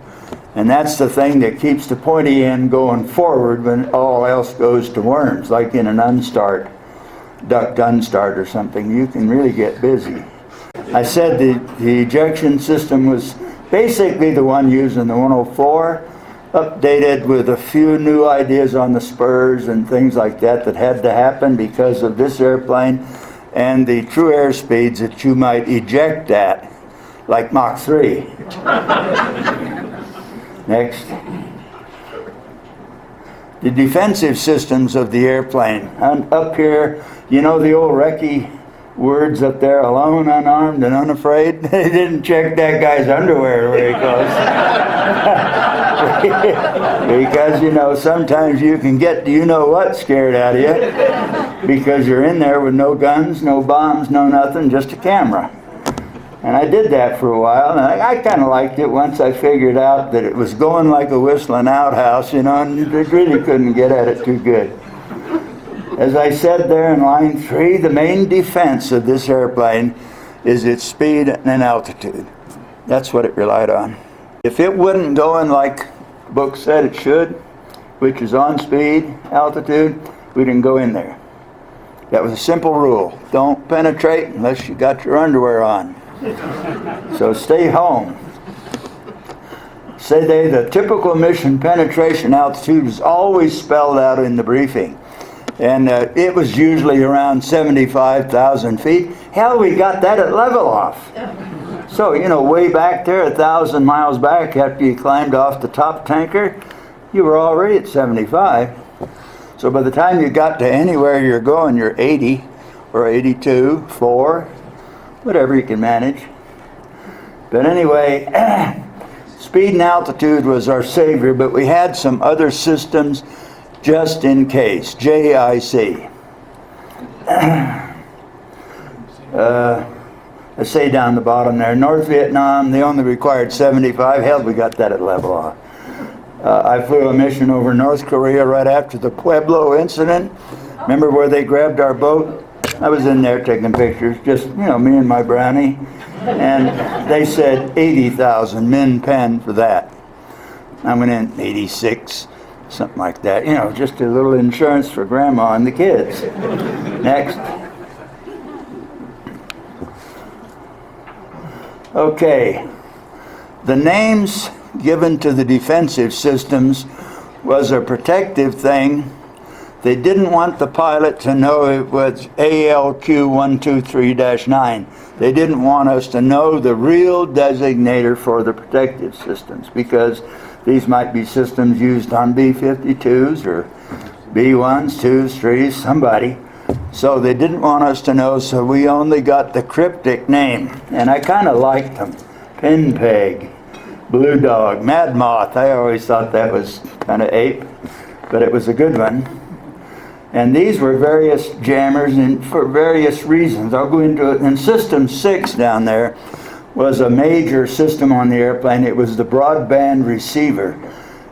And that's the thing that keeps the pointy end going forward when all else goes to worms, like in an unstart, duct unstart or something. You can really get busy. I said the ejection system was basically the one used in the 104, updated with a few new ideas on the spurs and things like that that had to happen because of this airplane and the true air speeds that you might eject at, like Mach 3. Next. The defensive systems of the airplane. And up here, you know the old recce words up there, alone, unarmed, and unafraid? They didn't check that guy's underwear very close. Because, you know, sometimes you can get, you know what, scared out of you. Because you're in there with no guns, no bombs, no nothing, just a camera. And I did that for a while, and I kind of liked it once I figured out that it was going like a whistling outhouse, you know, and you really couldn't get at it too good. As I said there in line 3, the main defense of this airplane is its speed and altitude. That's what it relied on. If it wouldn't go in like the book said it should, which is on speed, altitude, we didn't go in there. That was a simple rule. Don't penetrate unless you got your underwear on. So stay home. Say the typical mission penetration altitude is always spelled out in the briefing. And it was usually around 75,000 feet. Hell, we got that at level off. So, you know, way back there, 1,000 miles back after you climbed off the top tanker, you were already at 75. So by the time you got to anywhere you're going, you're 80 or 82, 4, whatever you can manage. But anyway, speed and altitude was our savior, but we had some other systems just in case. JIC. I say down the bottom there, North Vietnam, they only required 75. Hell, we got that at level off. I flew a mission over North Korea right after the Pueblo incident. Remember where they grabbed our boat? I was in there taking pictures, just, you know, me and my brownie. And they said 80,000 min pen for that. I went in 86. Something like that, you know, just a little insurance for grandma and the kids. Next. Okay. The names given to the defensive systems was a protective thing. They didn't want the pilot to know it was ALQ123-9. They didn't want us to know the real designator for the protective systems because these might be systems used on B-52s or B-1s, 2s, 3s, somebody. So they didn't want us to know, so we only got the cryptic name. And I kind of liked them. Pin Peg, Blue Dog, Mad Moth. I always thought that was kind of ape, but it was a good one. And these were various jammers and for various reasons. I'll go into it. And System 6 down there was a major system on the airplane. It was the broadband receiver.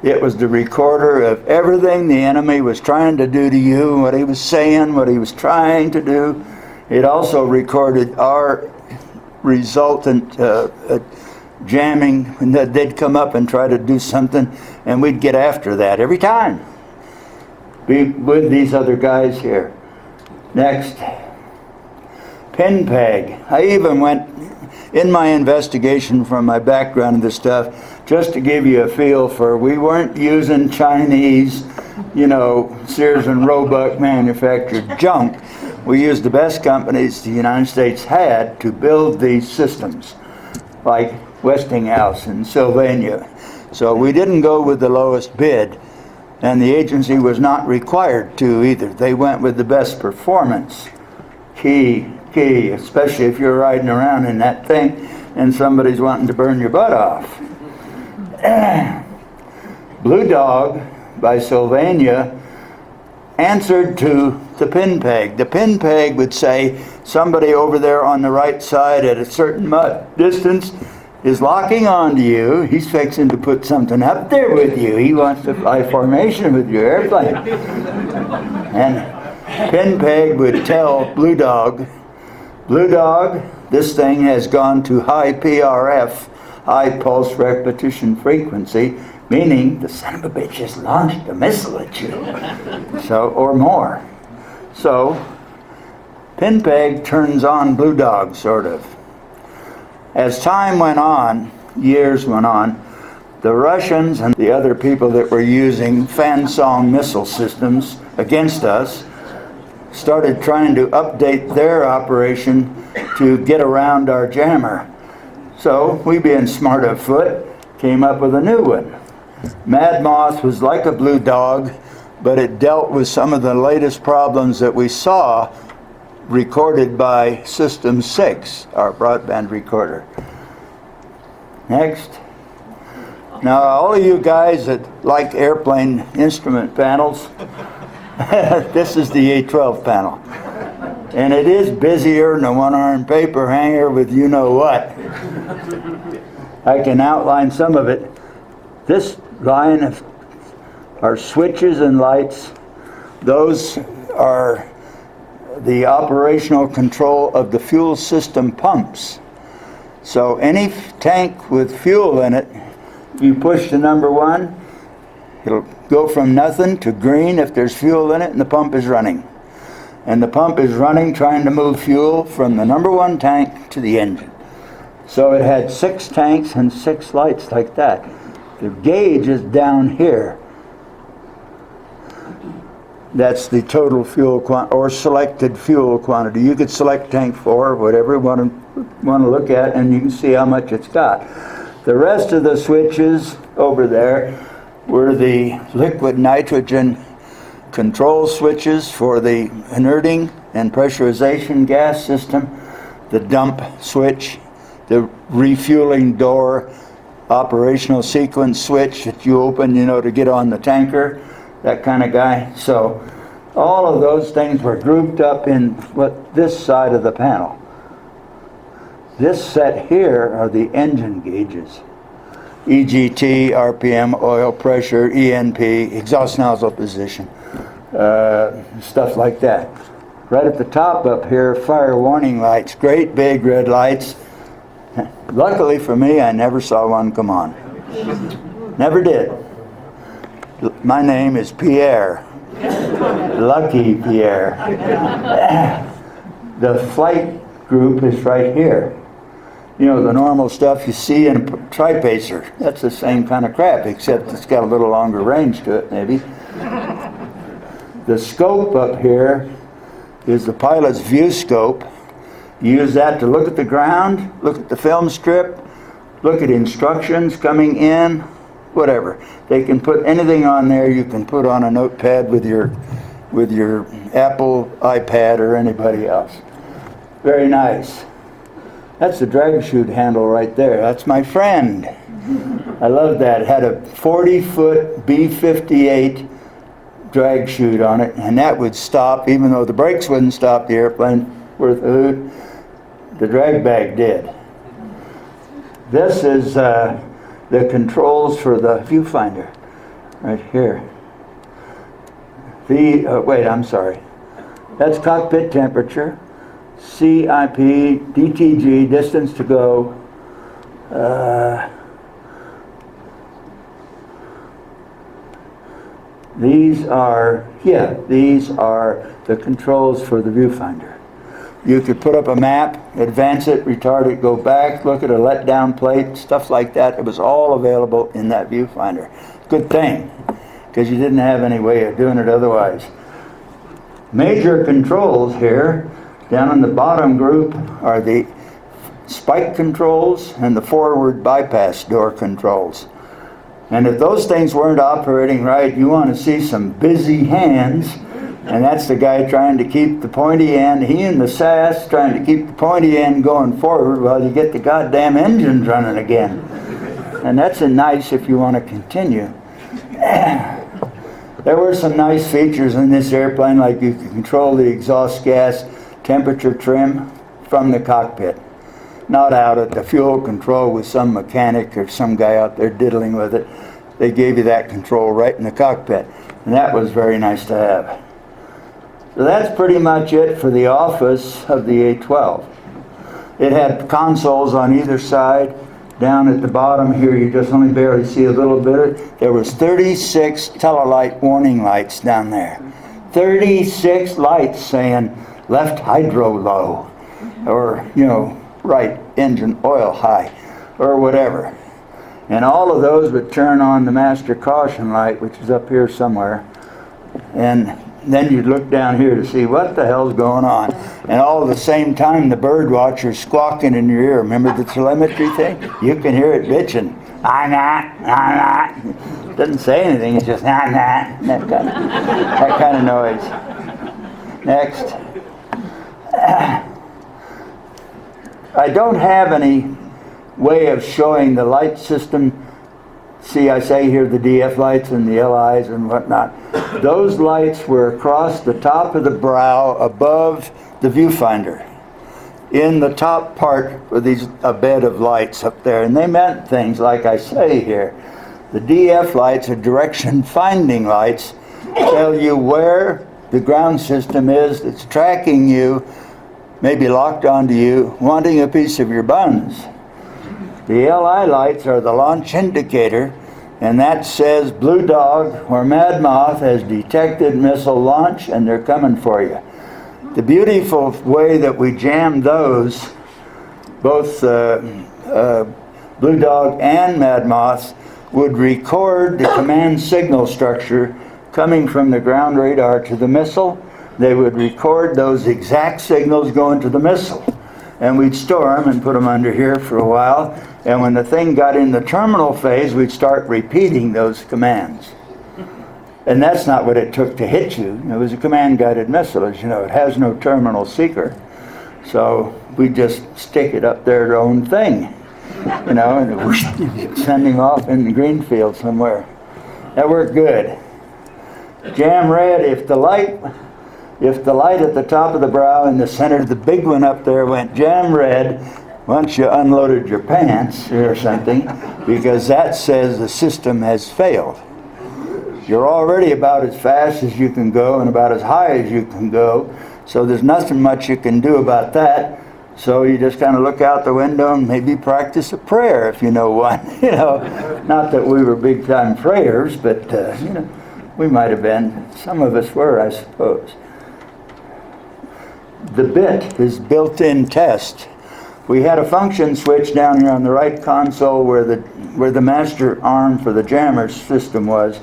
It was the recorder of everything the enemy was trying to do to you, what he was saying, what he was trying to do. It also recorded our resultant jamming, and they'd come up and try to do something, and we'd get after that every time. Be with these other guys here. Next. Pin Peg. I even went in my investigation from my background of this stuff, just to give you a feel for, we weren't using Chinese, you know, Sears and Roebuck manufactured junk. We used the best companies the United States had to build these systems. like Westinghouse and Sylvania. So we didn't go with the lowest bid, and the agency was not required to either. They went with the best performance. Key, especially if you're riding around in that thing and somebody's wanting to burn your butt off. Blue Dog by Sylvania answered to the pin peg. The pin peg would say somebody over there on the right side at a certain distance is locking onto you. He's fixing to put something up there with you. He wants to fly formation with your airplane. And pin peg would tell Blue Dog, this thing has gone to high PRF, high pulse repetition frequency, meaning the son of a bitch has launched a missile at you. So, or more. So, pin peg turns on Blue Dog, sort of. As time went on, years went on, the Russians and the other people that were using Fansong missile systems against us started trying to update their operation to get around our jammer. So we, being smart of foot, came up with a new one. Mad Moth was like a Blue Dog, but it dealt with some of the latest problems that we saw recorded by System 6, our broadband recorder. Next. Now, all of you guys that like airplane instrument panels, this is the A-12 panel. And it is busier than a one-arm paper hanger with you-know-what. I can outline some of it. This line are switches and lights. Those are the operational control of the fuel system pumps. So any tank with fuel in it, you push the number 1, it'll go from nothing to green if there's fuel in it and the pump is running. And the pump is running trying to move fuel from the number 1 tank to the engine. So it had 6 tanks and 6 lights like that. The gauge is down here. That's the total fuel or selected fuel quantity. You could select tank 4, whatever you want to look at, and you can see how much it's got. The rest of the switches over there were the liquid nitrogen control switches for the inerting and pressurization gas system, the dump switch, the refueling door operational sequence switch that you open, to get on the tanker, that kind of guy. So all of those things were grouped up in this side of the panel. This set here are the engine gauges. EGT, RPM, oil pressure, ENP, exhaust nozzle position, stuff like that. Right at the top up here, fire warning lights, great big red lights. Luckily for me, I never saw one come on. Never did. My name is Pierre. Lucky Pierre. The flight group is right here. The normal stuff you see in a tripacer. That's the same kind of crap, except it's got a little longer range to it, maybe. The scope up here is the pilot's view scope. You use that to look at the ground, look at the film strip, look at instructions coming in, whatever. They can put anything on there you can put on a notepad with your Apple iPad or anybody else. Very nice. That's the drag chute handle right there. That's my friend. I love that. It had a 40-foot B-58 drag chute on it, and that would stop, even though the brakes wouldn't stop the airplane worth a hoot, the drag bag did. This is the controls for the viewfinder right here. Wait, I'm sorry. That's cockpit temperature, CIP, DTG, distance to go. These are the controls for the viewfinder. You could put up a map, advance it, retard it, go back, look at a letdown plate, stuff like that. It was all available in that viewfinder. Good thing, because you didn't have any way of doing it otherwise. Major controls here, down in the bottom group, are the spike controls and the forward bypass door controls. And if those things weren't operating right, you want to see some busy hands. And that's the guy trying to keep the pointy end, he and the SAS trying to keep the pointy end going forward while you get the goddamn engines running again. And that's nice if you want to continue. There were some nice features in this airplane, like you could control the exhaust gas temperature trim from the cockpit. Not out at the fuel control with some mechanic or some guy out there diddling with it. They gave you that control right in the cockpit. And that was very nice to have. So that's pretty much it for the office of the A-12. It had consoles on either side. Down at the bottom here, you just only barely see a little bit. There was 36 telelight warning lights down there. 36 lights saying left hydro low, or, right engine oil high, or whatever. And all of those would turn on the master caution light, which is up here somewhere. And then you'd look down here to see what the hell's going on. And all at the same time, the bird watcher's squawking in your ear. Remember the telemetry thing? You can hear it bitching. Nah. Doesn't say anything. It's just nah. That kind of noise. Next. I don't have any way of showing the light system. See, I say here the DF lights and the LIs and whatnot. Those lights were across the top of the brow above the viewfinder. In the top part were a bed of lights up there, and they meant things like I say here. The DF lights are direction finding lights, tell you where the ground system is that's tracking you, maybe locked onto you, wanting a piece of your buns. The LI lights are the launch indicator, and that says Blue Dog or Mad Moth has detected missile launch and they're coming for you. The beautiful way that we jammed those, both Blue Dog and Mad Moth, would record the command signal structure coming from the ground radar to the missile. They would record those exact signals going to the missile. And we'd store them and put them under here for a while. And when the thing got in the terminal phase, we'd start repeating those commands. And that's not what it took to hit you. It was a command-guided missile, as you know. It has no terminal seeker. So we just stick it up there, their own thing. And whoosh, sending off in the green field somewhere. That worked good. Jam red, if the light at the top of the brow in the center, the big one up there went jam red once you unloaded your pants or something, because that says the system has failed. You're already about as fast as you can go and about as high as you can go, so there's nothing much you can do about that. So you just kind of look out the window and maybe practice a prayer if you know one. Not that we were big time prayers, but we might have been. Some of us were, I suppose. The bit is built-in test. We had a function switch down here on the right console where the master arm for the jammer system was.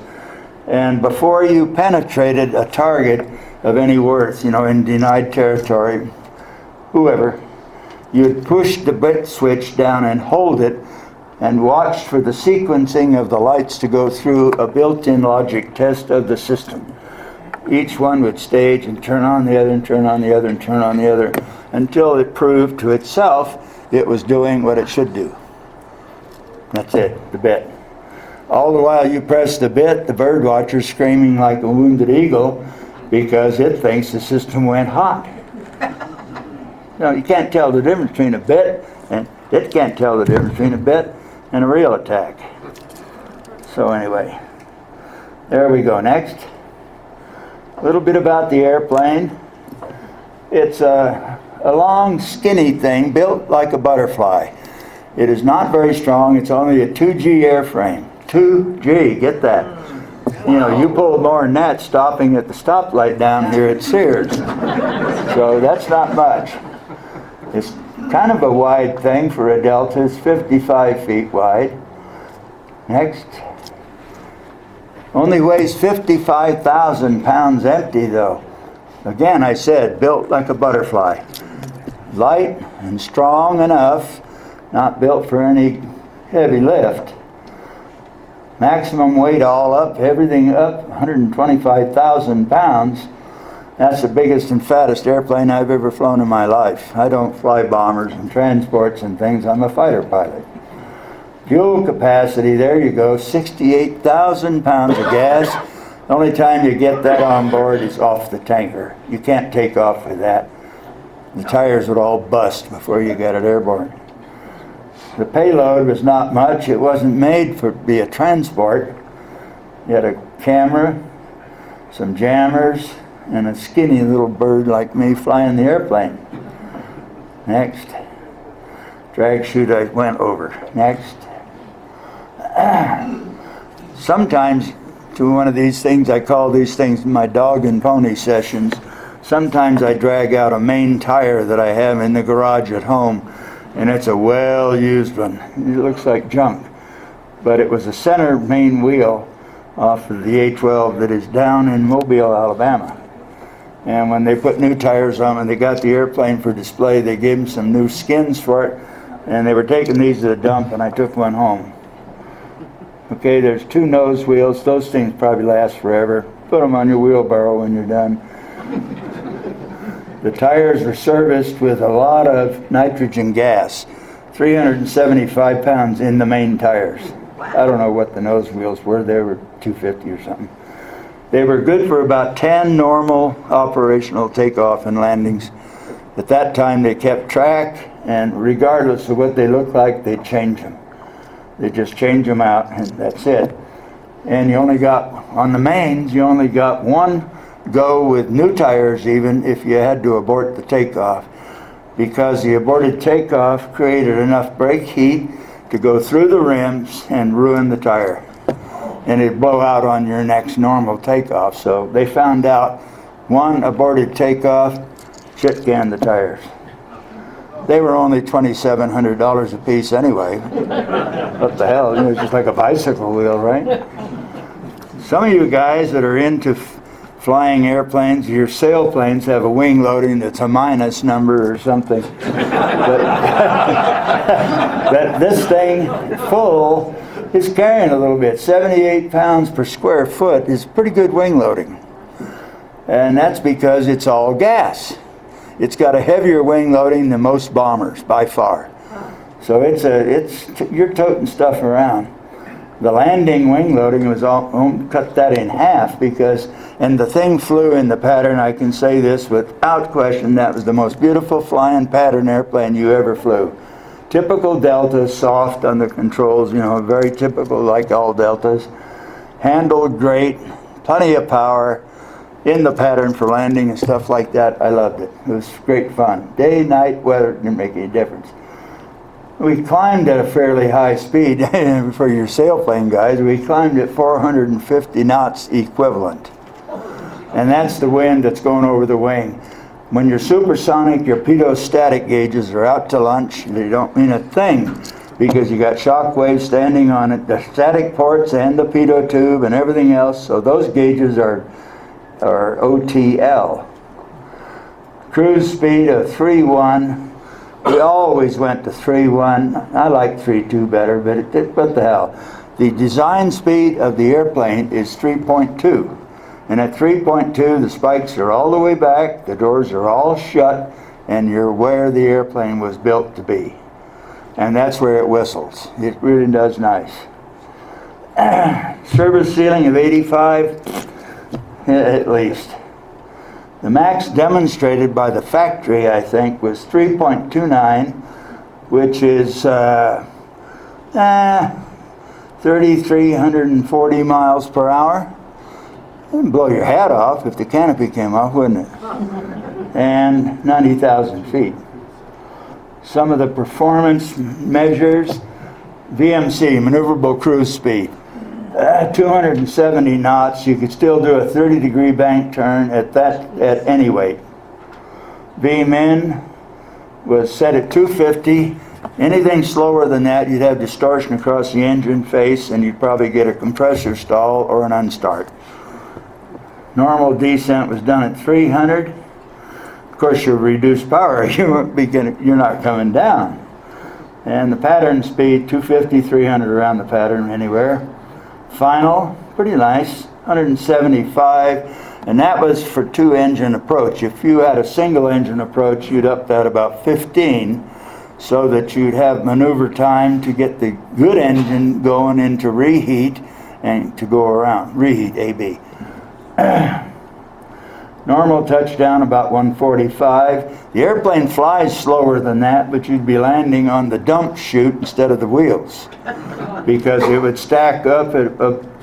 And before you penetrated a target of any worth, in denied territory, whoever, you'd push the bit switch down and hold it and watch for the sequencing of the lights to go through a built-in logic test of the system. Each one would stage and turn on the other and turn on the other and turn on the other until it proved to itself it was doing what it should do. That's it, the bit. All the while you press the bit, the bird watcher's screaming like a wounded eagle because it thinks the system went hot. You can't tell the difference between a bit, and it can't tell the difference between a bit and a real attack. So anyway, there we go. Next. A little bit about the airplane. It's a long, skinny thing built like a butterfly. It is not very strong. It's only a 2G airframe. 2G, get that. You pull more than that stopping at the stoplight down here at Sears. So that's not much. It's kind of a wide thing for a Delta. It's 55 feet wide. Next. Only weighs 55,000 pounds empty, though. Again, I said, built like a butterfly. light and strong enough, not built for any heavy lift. Maximum weight all up, everything up, 125,000 pounds. That's the biggest and fattest airplane I've ever flown in my life. I don't fly bombers and transports and things. I'm a fighter pilot. Fuel capacity, there you go, 68,000 pounds of gas. The only time you get that on board is off the tanker. You can't take off with that. The tires would all bust before you got it airborne. The payload was not much. It wasn't made to be a transport. You had a camera, some jammers, and a skinny little bird like me flying the airplane. Next. Drag chute I went over. Next. Sometimes to one of these things, I call these things my dog and pony sessions. Sometimes I drag out a main tire that I have in the garage at home, and it's a well-used one. It looks like junk, but it was a center main wheel off of the A-12 that is down in Mobile, Alabama. And when they put new tires on and they got the airplane for display, they gave them some new skins for it, and they were taking these to the dump, and I took one home. Okay, there's 2 nose wheels. Those things probably last forever. Put them on your wheelbarrow when you're done. The tires were serviced with a lot of nitrogen gas, 375 pounds in the main tires. I don't know what the nose wheels were. They were 250 or something. They were good for about 10 normal operational takeoff and landings. At that time, they kept track, and regardless of what they looked like, they'd change them. They just change them out, and that's it. And you only got, on the mains, you only got one go with new tires even if you had to abort the takeoff, because the aborted takeoff created enough brake heat to go through the rims and ruin the tire. And it'd blow out on your next normal takeoff. So they found out one aborted takeoff, shit canned the tires. They were only $2,700 a piece anyway. What the hell? It was just like a bicycle wheel, right? Some of you guys that are into flying airplanes, your sailplanes have a wing loading that's a minus number or something. But this thing full is carrying a little bit. 78 pounds per square foot is pretty good wing loading. And that's because it's all gas. It's got a heavier wing loading than most bombers, by far. So you're toting stuff around. The landing wing loading was cut that in half because, and the thing flew in the pattern, I can say this without question, that was the most beautiful flying pattern airplane you ever flew. Typical Delta, soft on the controls, very typical like all Deltas. Handled great, plenty of power, in the pattern for landing and stuff like that. I loved it. It was great fun. Day, night, weather, didn't make any difference. We climbed at a fairly high speed for your sailplane guys. We climbed at 450 knots equivalent. And that's the wind that's going over the wing. When you're supersonic, your pitot-static gauges are out to lunch. They don't mean a thing because you got shock waves standing on it, the static ports and the pitot tube and everything else. So those gauges are OTL. Cruise speed of 3.1. We always went to 3.1. I like 3.2 better, but what the hell. The design speed of the airplane is 3.2. And at 3.2, the spikes are all the way back, the doors are all shut, and you're where the airplane was built to be. And that's where it whistles. It really does nice. Service ceiling of 85. At least. The max demonstrated by the factory, I think, was 3.29, which is 3,340 miles per hour. It'd blow your hat off if the canopy came off, wouldn't it? And 90,000 feet. Some of the performance measures, VMC, maneuverable cruise speed. 270 knots, you could still do a 30-degree bank turn at any weight. Vmin was set at 250. Anything slower than that, you'd have distortion across the engine face, and you'd probably get a compressor stall or an unstart. Normal descent was done at 300. course, your reduced power, you're not coming down. And the pattern speed, 250, 300 around the pattern anywhere. Final, pretty nice, 175, and that was for 2-engine approach. If you had a single engine approach, you'd up that about 15, so that you'd have maneuver time to get the good engine going into reheat and to go around, reheat, AB. Normal touchdown about 145. The airplane flies slower than that, but you'd be landing on the dump chute instead of the wheels, because it would stack up at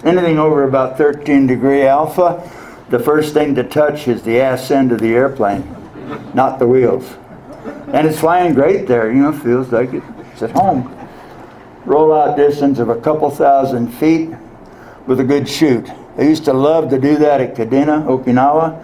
anything over about 13° alpha. The first thing to touch is the ass end of the airplane, not the wheels. And it's flying great there, you know, feels like it's at home. Rollout distance of a couple thousand feet with a good chute. I used to love to do that at Kadena, Okinawa,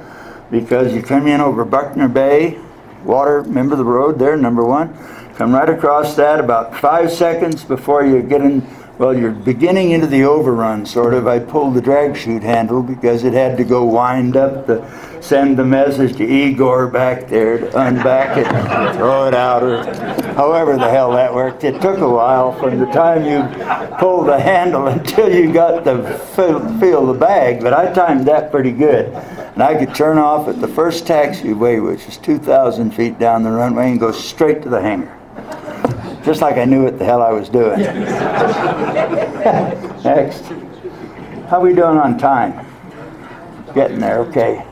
because you come in over Buckner Bay, water, remember the road there, number 1? Come right across that about 5 seconds before you get in, well, you're beginning into the overrun, sort of. I pulled the drag chute handle because it had to go wind up to send the message to Igor back there to unback it and throw it out, or however the hell that worked. It took a while from the time you pulled the handle until you got to feel the bag, but I timed that pretty good. And I could turn off at the first taxiway, which is 2,000 feet down the runway, and go straight to the hangar. Just like I knew what the hell I was doing. Next. How we doing on time? Getting there, okay.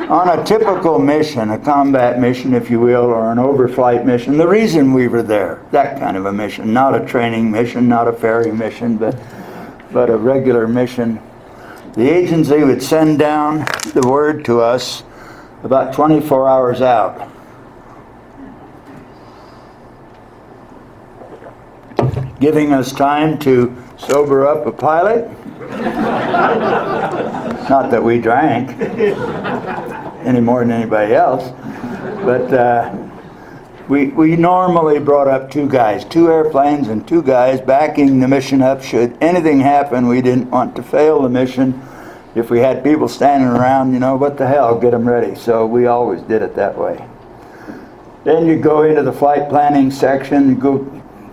On a typical mission, a combat mission, if you will, or an overflight mission, the reason we were there, that kind of a mission, not a training mission, not a ferry mission, but a regular mission. The agency would send down the word to us about 24 hours out. Giving us time to sober up a pilot. Not that we drank any more than anybody else, but we normally brought up 2 guys, 2 airplanes and 2 guys backing the mission up. Should anything happen, we didn't want to fail the mission. If we had people standing around, you know, what the hell, get them ready. So we always did it that way. Then you go into the flight planning section,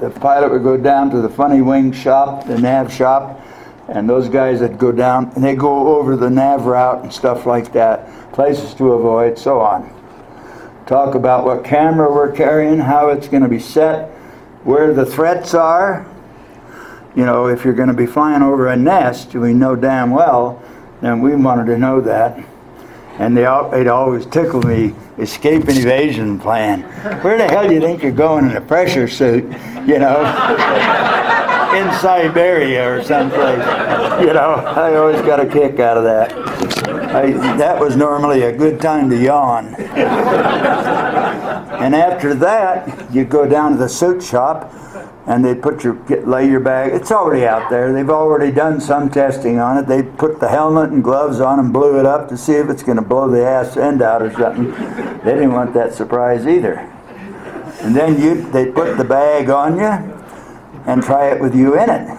the pilot would go down to the funny wing shop, the nav shop, and those guys that go down, and they go over the nav route and stuff like that, places to avoid, so on. Talk about what camera we're carrying, how it's going to be set, where the threats are. You know, if you're going to be flying over a nest, we know damn well, then we wanted to know that. And they'd always tickle me, escape and evasion plan. Where the hell do you think you're going in a pressure suit, you know, in Siberia or someplace? You know, I always got a kick out of that. That was normally a good time to yawn. And after that, you go down to the suit shop, and they lay your bag. It's already out there. They've already done some testing on it. They put the helmet and gloves on and blew it up to see if it's going to blow the ass end out or something. They didn't want that surprise either. And then they put the bag on you and try it with you in it.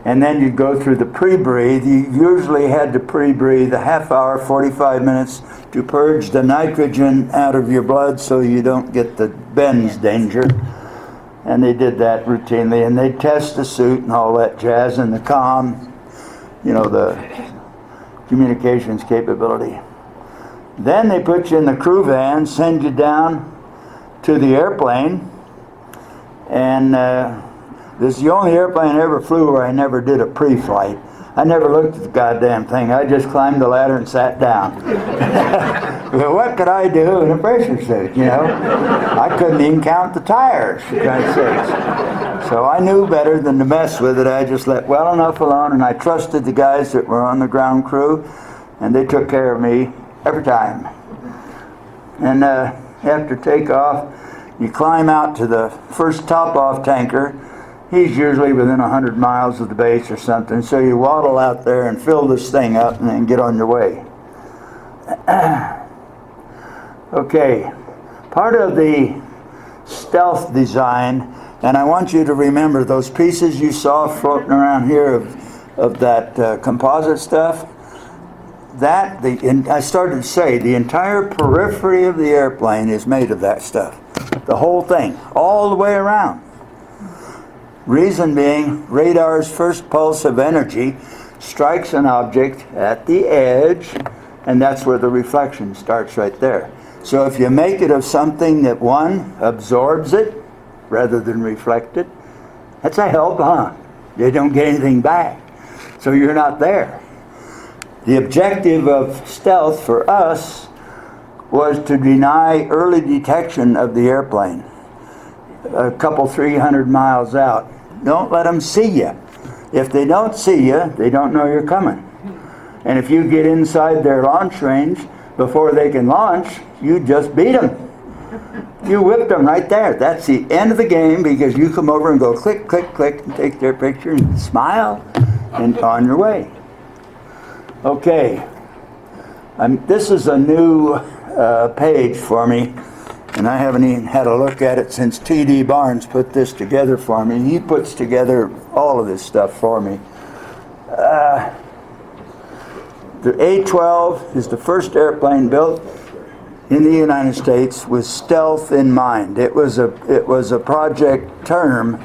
And then you'd go through the pre-breathe. You usually had to pre-breathe a half hour, 45 minutes to purge the nitrogen out of your blood so you don't get the Benz danger. And they did that routinely, and they test the suit and all that jazz and the comm, you know, the communications capability. Then they put you in the crew van, send you down to the airplane, and this is the only airplane I ever flew where I never did a pre-flight. I never looked at the goddamn thing. I just climbed the ladder and sat down. Well, what could I do in a pressure suit, you know? I couldn't even count the tires, for Christ's sakes. So I knew better than to mess with it. I just let well enough alone, and I trusted the guys that were on the ground crew, and they took care of me every time. And after takeoff, you climb out to the first top-off tanker. He's usually within 100 miles of the base or something, so you waddle out there and fill this thing up and then get on your way. Okay, part of the stealth design, and I want you to remember those pieces you saw floating around here of that composite stuff, I started to say, the entire periphery of the airplane is made of that stuff. The whole thing, all the way around. Reason being, radar's first pulse of energy strikes an object at the edge, and that's where the reflection starts right there. So if you make it of something that, one, absorbs it rather than reflect it, that's a hell bomb. They don't get anything back. So you're not there. The objective of stealth for us was to deny early detection of the airplane. A couple 300 miles out. Don't let them see you. If they don't see you, they don't know you're coming. And if you get inside their launch range before they can launch, you just beat them. You whipped them right there. That's the end of the game, because you come over and go click, click, click, and take their picture and smile and on your way. Okay. This is a new page for me, and I haven't even had a look at it since T.D. Barnes put this together for me. He puts together all of this stuff for me. The A-12 is the first airplane built in the United States with stealth in mind. It was a project term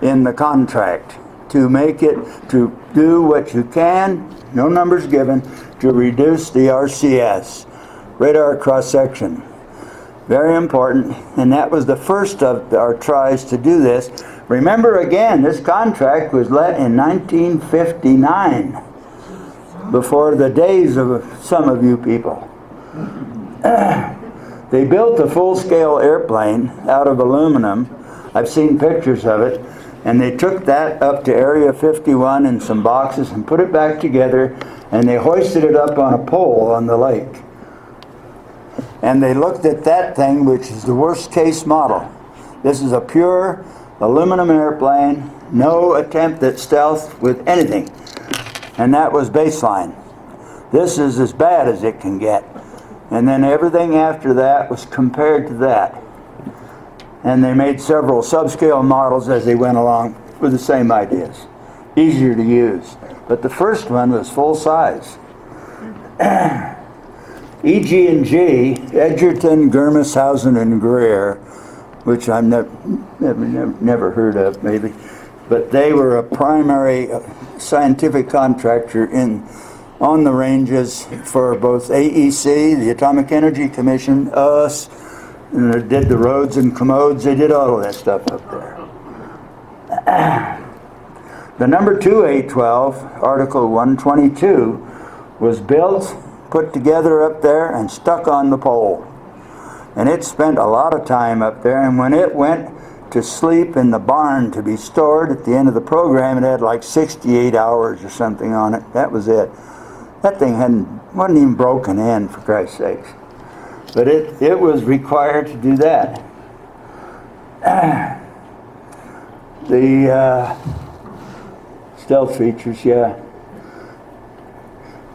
in the contract to make it, to do what you can, no numbers given, to reduce the RCS, radar cross-section. Very important, and that was the first of our tries to do this. Remember again, this contract was let in 1959, before the days of some of you people. They built a full-scale airplane out of aluminum. I've seen pictures of it. And they took that up to Area 51 in some boxes and put it back together, and they hoisted it up on a pole on the lake. And they looked at that thing, which is the worst case model. This is a pure aluminum airplane, no attempt at stealth with anything. And that was baseline. This is as bad as it can get. And then everything after that was compared to that. And they made several subscale models as they went along with the same ideas. Easier to use. But the first one was full size. EG&G, Edgerton, Germeshausen, and Greer, which I've never heard of, maybe. But they were a primary scientific contractor on the ranges for both AEC, the Atomic Energy Commission, us, and they did the roads and commodes. They did all of that stuff up there. The number 2 A-12, Article 122, was built, put together up there, and stuck on the pole. And it spent a lot of time up there, and when it went to sleep in the barn to be stored at the end of the program, it had like 68 hours or something on it. That was it. That thing wasn't even broken in, for Christ's sakes. But it was required to do that. The stealth features, yeah.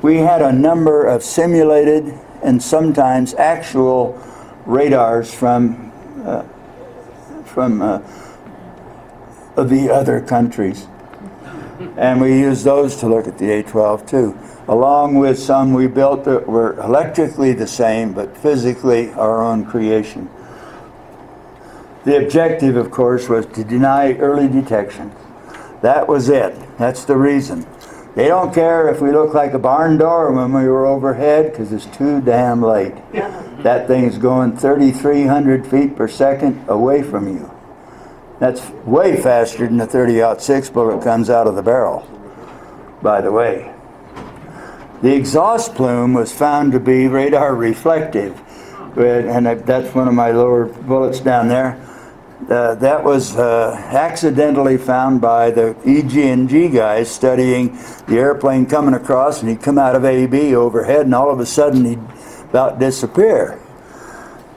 We had a number of simulated and sometimes actual radars from the other countries. And we used those to look at the A-12 too, along with some we built that were electrically the same, but physically our own creation. The objective, of course, was to deny early detection. That was it. That's the reason. They don't care if we look like a barn door when we were overhead, because it's too damn late. That thing's going 3,300 feet per second away from you. That's way faster than the 30-06 bullet comes out of the barrel, by the way. The exhaust plume was found to be radar reflective, and that's one of my lower bullets down there. That was accidentally found by the EG&G guys studying the airplane coming across, and he'd come out of AB overhead, and all of a sudden he'd about disappear.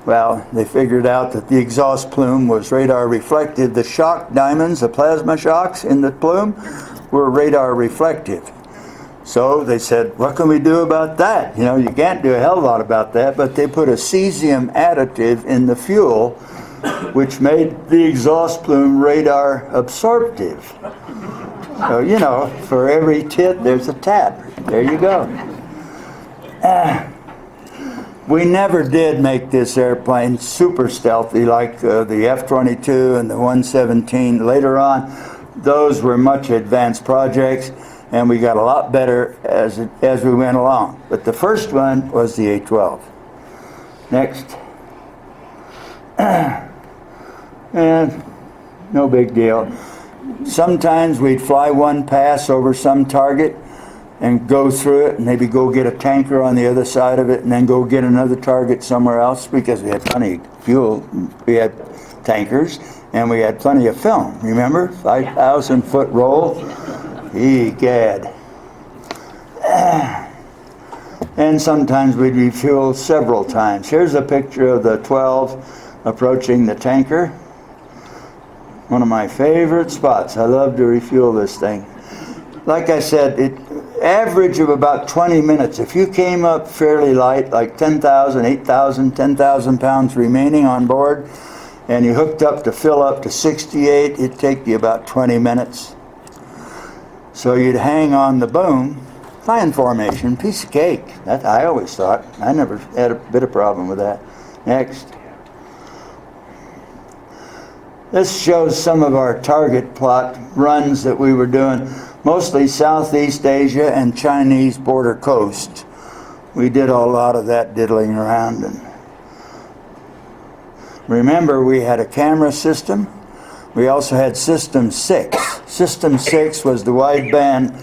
Well, they figured out that the exhaust plume was radar reflective. The shock diamonds, the plasma shocks in the plume, were radar reflective. So they said, what can we do about that? You know, you can't do a hell of a lot about that, but they put a cesium additive in the fuel, which made the exhaust plume radar absorptive. So, you know, for every tit, there's a tat. There you go. We never did make this airplane super stealthy like the F-22 and the 117. Later on, those were much advanced projects, and we got a lot better as we went along. But the first one was the A-12. Next. And no big deal. Sometimes we'd fly one pass over some target and go through it, and maybe go get a tanker on the other side of it, and then go get another target somewhere else, because we had plenty of fuel. We had tankers, and we had plenty of film. Remember? 5,000-foot roll. Egad. And sometimes we'd refuel several times. Here's a picture of the 12 approaching the tanker. One of my favorite spots. I love to refuel this thing. Like I said, it average of about 20 minutes. If you came up fairly light, like 10,000, 8,000, 10,000 pounds remaining on board, and you hooked up to fill up to 68, it'd take you about 20 minutes. So you'd hang on the boom, flying formation, piece of cake. That I always thought. I never had a bit of problem with that. Next. This shows some of our target plot runs that we were doing, mostly Southeast Asia and Chinese border coast. We did a lot of that diddling around. And remember, we had a camera system. We also had System 6. System 6 was the wideband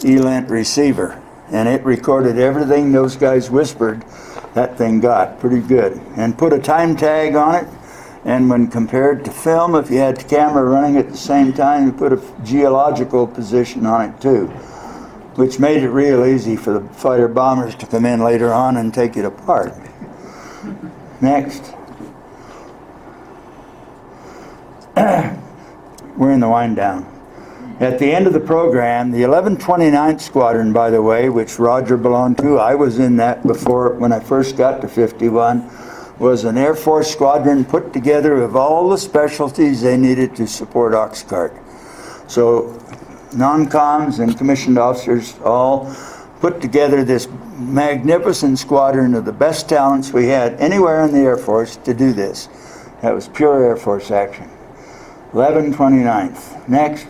ELINT receiver, and it recorded everything those guys whispered. That thing got pretty good. And put a time tag on it. And when compared to film, if you had the camera running at the same time, you put a geological position on it too, which made it real easy for the fighter bombers to come in later on and take it apart. Next. We're in the wind down. At the end of the program, the 1129th Squadron, by the way, which Roger belonged to, I was in that before when I first got to 51, was an Air Force squadron put together of all the specialties they needed to support Oxcart. So non-coms and commissioned officers all put together this magnificent squadron of the best talents we had anywhere in the Air Force to do this. That was pure Air Force action. 1129th. Next.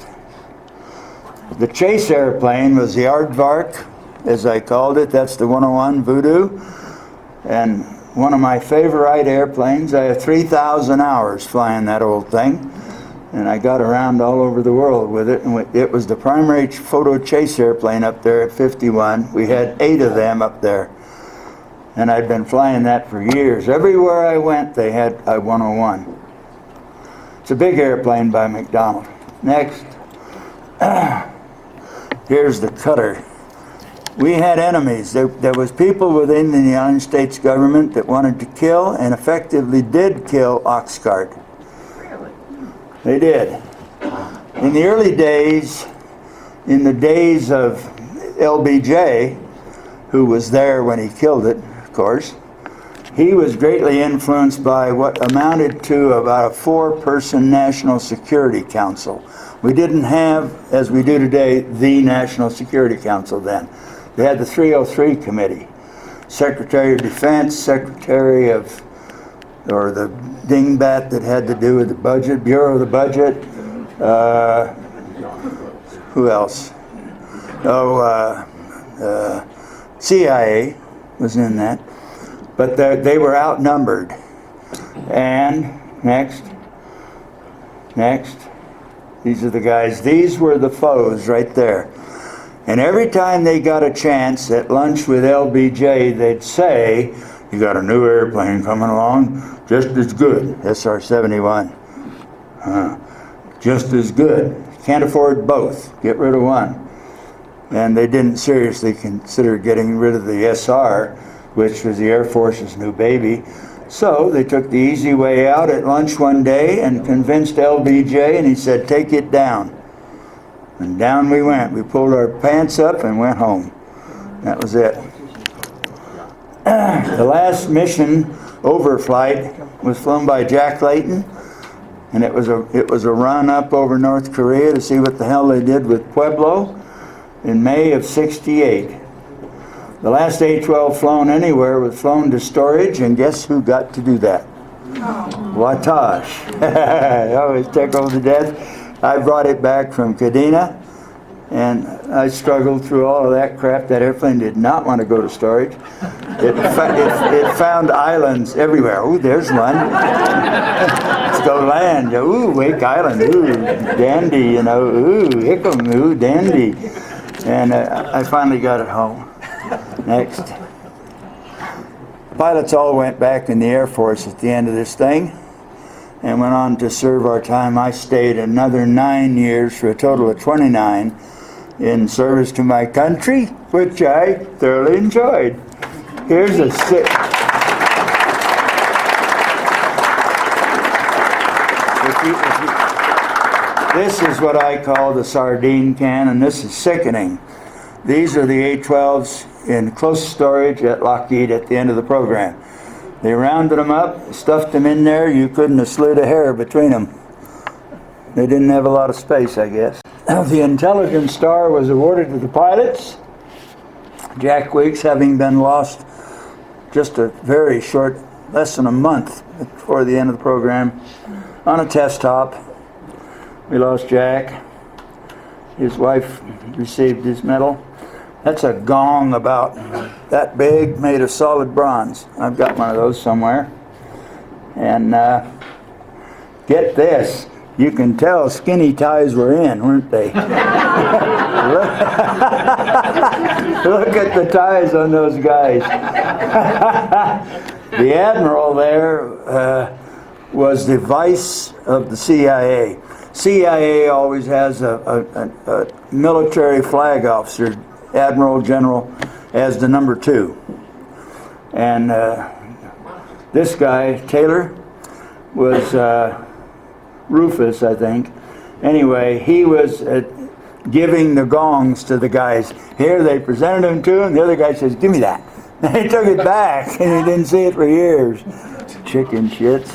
The chase airplane was the Aardvark, as I called it. That's the 101 Voodoo. And one of my favorite airplanes. I have 3,000 hours flying that old thing, and I got around all over the world with it. And it was the primary photo chase airplane up there at 51. We had 8 of them up there, and I'd been flying that for years. Everywhere I went, they had a 101. It's a big airplane by McDonnell. Next. Here's the cutter. We had enemies. There was people within the United States government that wanted to kill and effectively did kill Oxcart. Really? They did. In the early days, in the days of LBJ, who was there when he killed it, of course, he was greatly influenced by what amounted to about a 4-person National Security Council. We didn't have, as we do today, the National Security Council then. They had the 303 Committee. Secretary of Defense, Secretary of, or the dingbat that had to do with the budget, Bureau of the Budget. Who else? CIA was in that. But they were outnumbered. And next. These are the guys. These were the foes right there. And every time they got a chance at lunch with LBJ, they'd say, "You got a new airplane coming along, just as good, SR-71. Just as good. Can't afford both. Get rid of one." And they didn't seriously consider getting rid of the SR, which was the Air Force's new baby. So they took the easy way out at lunch one day and convinced LBJ, and he said, "Take it down." And down we went. We pulled our pants up and went home. That was it. The last mission overflight was flown by Jack Layton, and it was a run up over North Korea to see what the hell they did with Pueblo in May of '68. The last A-12 flown anywhere was flown to storage, and guess who got to do that? Watash. I always tickled to death. I brought it back from Kadena, and I struggled through all of that crap. That airplane did not want to go to storage. It found islands everywhere. Ooh, there's one. Let's go land. Ooh, Wake Island. Ooh, dandy, you know. Ooh, Hickam. Ooh, dandy. And I finally got it home. Next. Pilots all went back in the Air Force at the end of this thing and went on to serve our time. I stayed another 9 years for a total of 29 in service to my country, which I thoroughly enjoyed. Here's a This is what I call the sardine can, and this is sickening. These are the A-12s in close storage at Lockheed at the end of the program. They rounded them up, stuffed them in there. You couldn't have slid a hair between them. They didn't have a lot of space, I guess. The Intelligence Star was awarded to the pilots. Jack Weeks, having been lost just a very short, less than a month before the end of the program, on a test hop. We lost Jack. His wife received his medal. That's a gong about that big, made of solid bronze. I've got one of those somewhere. And get this, you can tell skinny ties were in, weren't they? Look at the ties on those guys. The admiral there was the vice of the CIA. CIA always has a military flag officer, Admiral General, as the number 2. And this guy, Taylor, was Rufus, I think. Anyway, he was giving the gongs to the guys. Here they presented them to him. The other guy says, "Give me that." And he took it back, and he didn't see it for years. Chicken shits.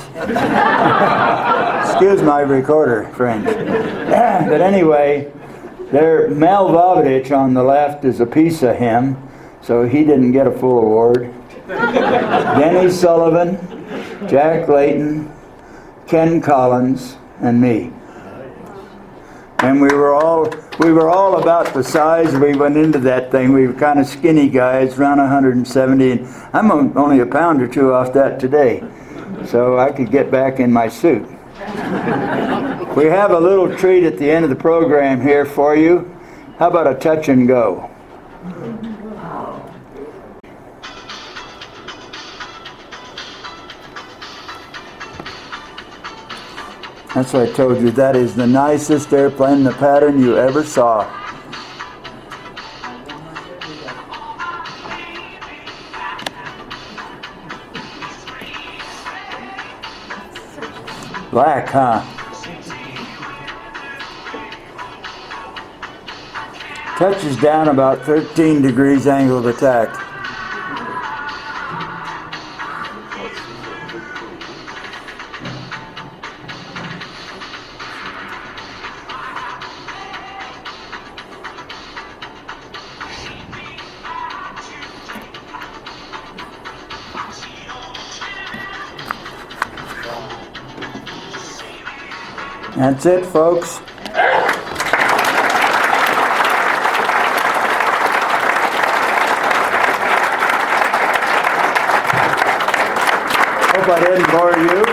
Excuse my recorder, friends. But anyway, there, Mel Vovich on the left is a piece of him, so he didn't get a full award. Denny Sullivan, Jack Layton, Ken Collins, and me. And we were all about the size we went into that thing. We were kind of skinny guys, around 170, and I'm only a pound or two off that today, so I could get back in my suit. We have a little treat at the end of the program here for you. How about a touch and go? That's what I told you. That is the nicest airplane in the pattern you ever saw. Black, huh? Touches down about 13 degrees angle of attack. That's it, folks. Hope I didn't bore you.